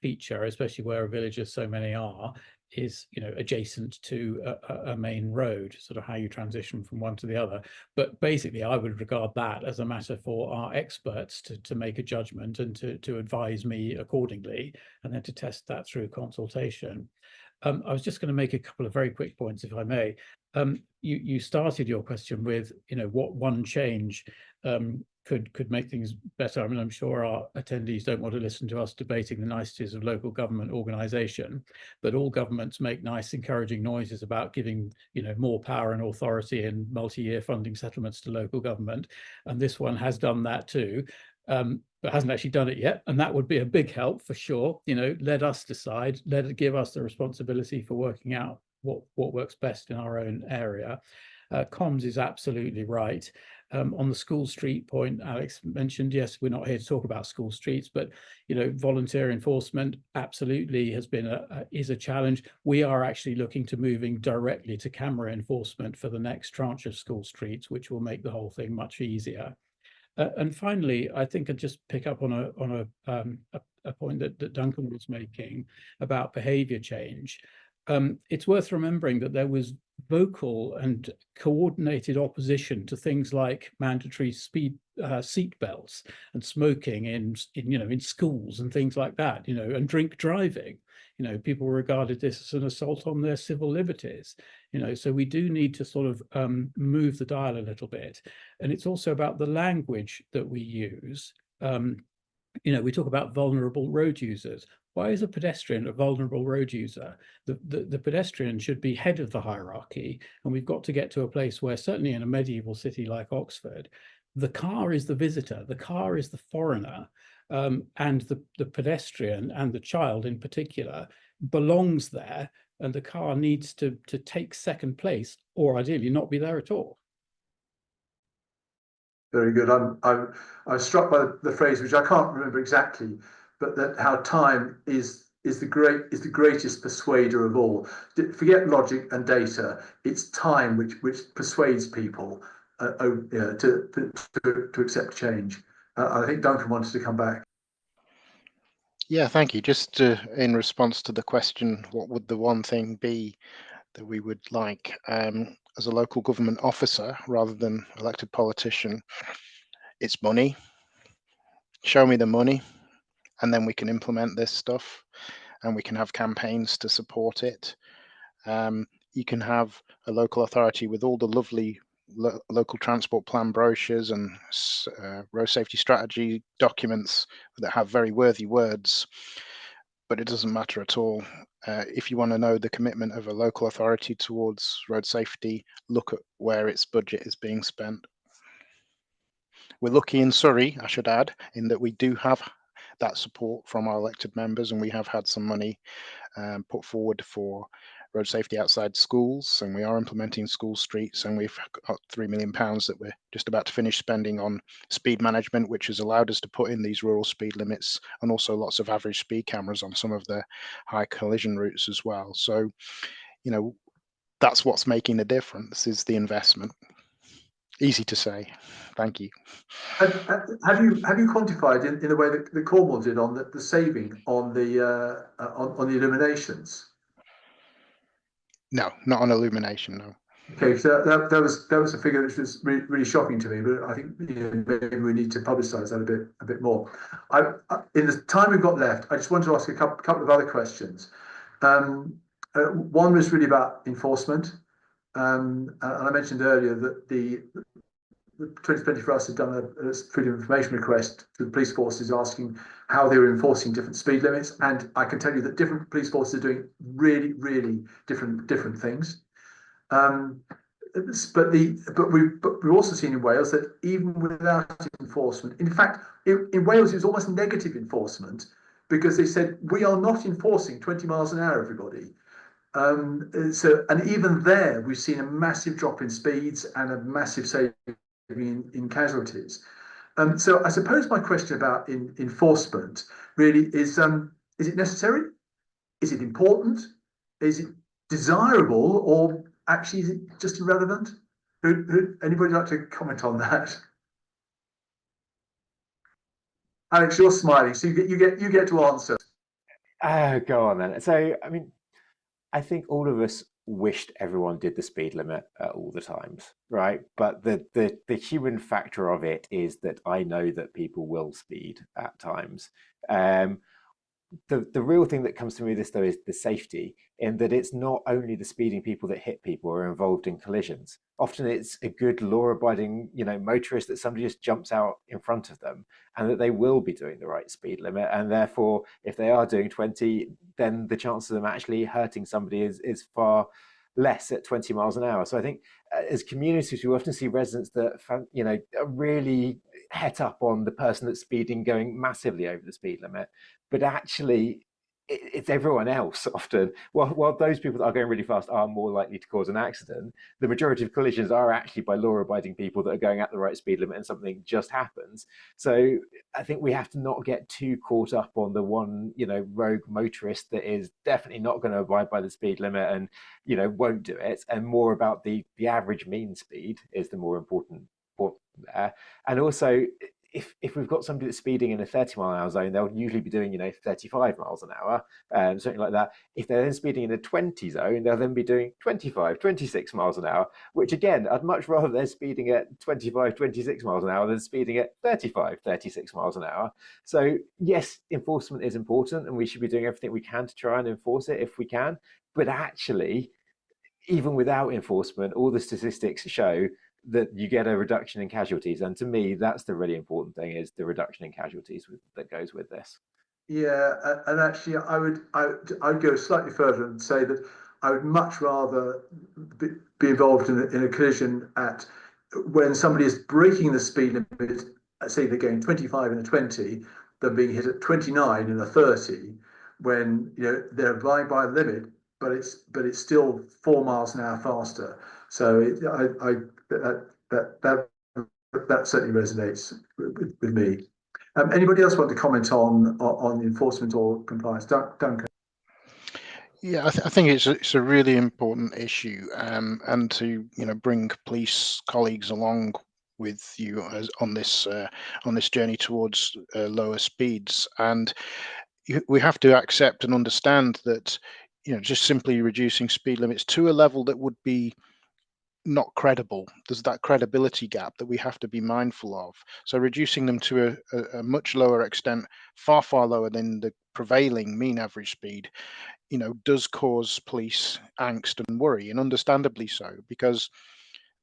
feature, especially where a village, as so many are, is adjacent to a main road, sort of how you transition from one to the other. But basically I would regard that as a matter for our experts to make a judgment and to advise me accordingly, and then to test that through consultation. I was just going to make a couple of very quick points, if I may. You started your question with what one change could make things better. I mean, I'm sure our attendees don't want to listen to us debating the niceties of local government organisation, but all governments make nice, encouraging noises about giving, more power and authority and multi-year funding settlements to local government, and this one has done that too, but hasn't actually done it yet, and that would be a big help for sure. Let us decide, let it give us the responsibility for working out what works best in our own area. Comms is absolutely right. On the school street point Alex mentioned, yes, we're not here to talk about school streets, but volunteer enforcement absolutely is a challenge. We are actually looking to moving directly to camera enforcement for the next tranche of school streets, which will make the whole thing much easier. And finally, I think I'd just pick up on a point that Duncan was making about behaviour change. It's worth remembering that there was vocal and coordinated opposition to things like mandatory seat belts and smoking in schools and things like that, and drink driving. People regarded this as an assault on their civil liberties. So we do need to sort of move the dial a little bit. And it's also about the language that we use. We talk about vulnerable road users. Why is a pedestrian a vulnerable road user? The pedestrian should be head of the hierarchy, and we've got to get to a place where, certainly in a medieval city like Oxford, the car is the visitor, the car is the foreigner, and the pedestrian and the child in particular belongs there, and the car needs to take second place, or ideally not be there at all. Very good. I was struck by the phrase, which I can't remember exactly, but that how time is the greatest persuader of all. Forget logic and data. It's time which persuades people to accept change. I think Duncan wanted to come back. Yeah, thank you. Just in response to the question, what would the one thing be that we would like as a local government officer rather than elected politician? It's money. Show me the money, and then we can implement this stuff, and we can have campaigns to support it. You can have a local authority with all the lovely local transport plan brochures and road safety strategy documents that have very worthy words, but it doesn't matter at all. If you want to know the commitment of a local authority towards road safety, look at where its budget is being spent. We're lucky in Surrey, I should add, in that we do have that support from our elected members, and we have had some money put forward for road safety outside schools, and we are implementing school streets, and we've got £3 million that we're just about to finish spending on speed management, which has allowed us to put in these rural speed limits, and also lots of average speed cameras on some of the high collision routes as well. So, that's what's making the difference, is the investment. Easy to say. Thank you. Have you quantified in the way that Cornwall did on the saving on the illuminations? No, not on illumination. No. Okay, so that was a figure which was really shocking to me, but I think maybe we need to publicise that a bit more. In the time we've got left, I just wanted to ask a couple of other questions. One was really about enforcement, and I mentioned earlier that the 2020 for us had done a freedom of information request to the police forces asking how they were enforcing different speed limits, and I can tell you that different police forces are doing really different things. But we've also seen in Wales that even without enforcement, in fact, in Wales it was almost negative enforcement, because they said we are not enforcing 20 miles an hour, everybody. And even there we've seen a massive drop in speeds and a massive saving in casualties. So I suppose my question about enforcement really is it necessary? Is it important? Is it desirable, or actually is it just irrelevant? Anybody like to comment on that? Alex, you're smiling, so you get to answer. Go on then. So, I mean, I think all of us wished everyone did the speed limit at all the times, right? But the human factor of it is that I know that people will speed at times. The real thing that comes to me with this, though, is the safety, in that it's not only the speeding people that hit people or are involved in collisions. Often it's a good law-abiding, motorist that somebody just jumps out in front of them, and that they will be doing the right speed limit. And therefore, if they are doing 20, then the chance of them actually hurting somebody is far less at 20 miles an hour. So I think as communities, we often see residents that, are really het up on the person that's speeding going massively over the speed limit, but actually it's everyone else often. While those people that are going really fast are more likely to cause an accident, the majority of collisions are actually by law-abiding people that are going at the right speed limit and something just happens. So I think we have to not get too caught up on the one, rogue motorist that is definitely not going to abide by the speed limit and, won't do it, and more about the average mean speed is the more important there. And also, if we've got somebody that's speeding in a 30-mile-an-hour zone, they'll usually be doing, 35 miles an hour, something like that. If they're then speeding in a 20 zone, they'll then be doing 25, 26 miles an hour, which again, I'd much rather they're speeding at 25, 26 miles an hour than speeding at 35, 36 miles an hour. So yes, enforcement is important and we should be doing everything we can to try and enforce it if we can. But actually, even without enforcement, all the statistics show that you get a reduction in casualties, and to me that's the really important thing, is the reduction in casualties that goes with this. Yeah, and actually I'd go slightly further and say that I would much rather be involved in a collision at when somebody is breaking the speed limit, say they're going 25 in a 20, than being hit at 29 in a 30, when they're abiding by the limit, but it's still 4 miles an hour faster. So that certainly resonates with me. Anybody else want to comment on enforcement or compliance? Duncan. Yeah, I think it's a really important issue, and to bring police colleagues along with you on this journey towards lower speeds. And we have to accept and understand that just simply reducing speed limits to a level that would be not credible, there's that credibility gap that we have to be mindful of. So reducing them to a much lower extent, far lower than the prevailing mean average speed, does cause police angst and worry, and understandably so, because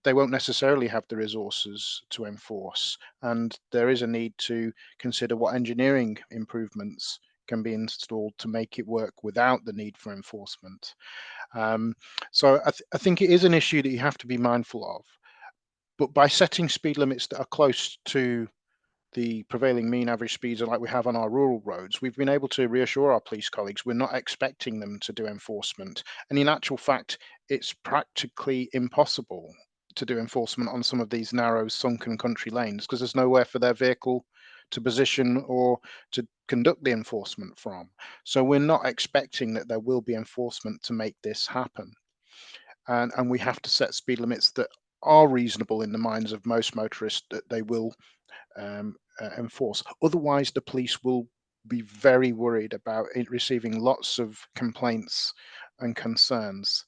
they won't necessarily have the resources to enforce, and there is a need to consider what engineering improvements can be installed to make it work without the need for enforcement. So I think it is an issue that you have to be mindful of, but by setting speed limits that are close to the prevailing mean average speeds like we have on our rural roads, we've been able to reassure our police colleagues we're not expecting them to do enforcement. And in actual fact, it's practically impossible to do enforcement on some of these narrow sunken country lanes because there's nowhere for their vehicle to position or to conduct the enforcement from. So we're not expecting that there will be enforcement to make this happen. And we have to set speed limits that are reasonable in the minds of most motorists that they will enforce. Otherwise, the police will be very worried about it receiving lots of complaints and concerns.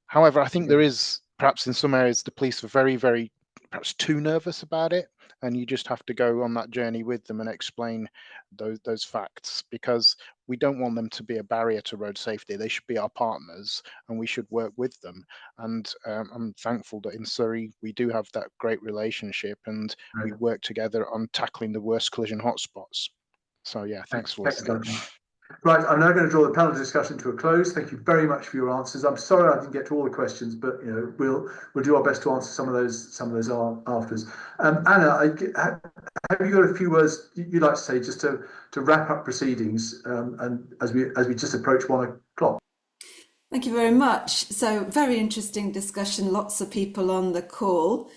However, I think there is, perhaps in some areas, the police are very, very perhaps too nervous about it, and you just have to go on that journey with them and explain those facts, because we don't want them to be a barrier to road safety. They should be our partners and we should work with them. And I'm thankful that in Surrey we do have that great relationship, and we work together on tackling the worst collision hotspots. So yeah, thanks for listening. Right, I'm now going to draw the panel discussion to a close. Thank you very much for your answers. I'm sorry I didn't get to all the questions, but we'll do our best to answer some of those afters. Anna, have you got a few words you'd like to say just to wrap up proceedings, and as we just approach 1 o'clock? Thank you very much. So very interesting discussion. Lots of people on the call.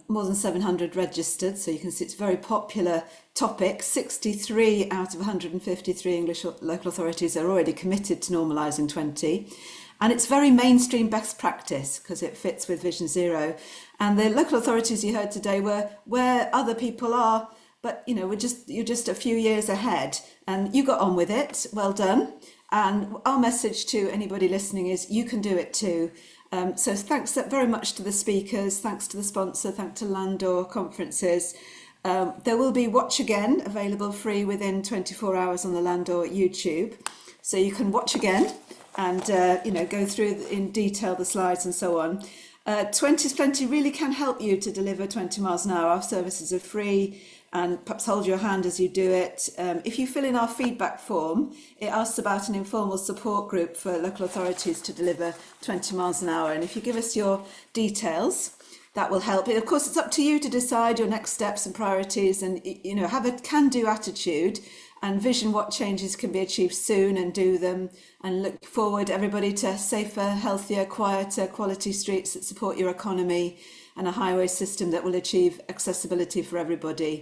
More than 700 registered, so you can see it's a very popular topic. 63 out of 153 English local authorities are already committed to normalising 20, and it's very mainstream best practice because it fits with Vision Zero. And the local authorities you heard today were where other people are, but you're just a few years ahead, and you got on with it. Well done. And our message to anybody listening is you can do it too. So thanks very much to the speakers, thanks to the sponsor, thanks to Landor Conferences. There will be Watch Again available free within 24 hours on the Landor YouTube. So you can watch again and go through in detail the slides and so on. 20's Plenty really can help you to deliver 20 miles an hour. Our services are free, and perhaps hold your hand as you do it. If you fill in our feedback form, it asks about an informal support group for local authorities to deliver 20 miles an hour. And if you give us your details, that will help. Of course, it's up to you to decide your next steps and priorities, and have a can-do attitude and vision what changes can be achieved soon and do them, and look forward, everybody, to safer, healthier, quieter, quality streets that support your economy and a highway system that will achieve accessibility for everybody.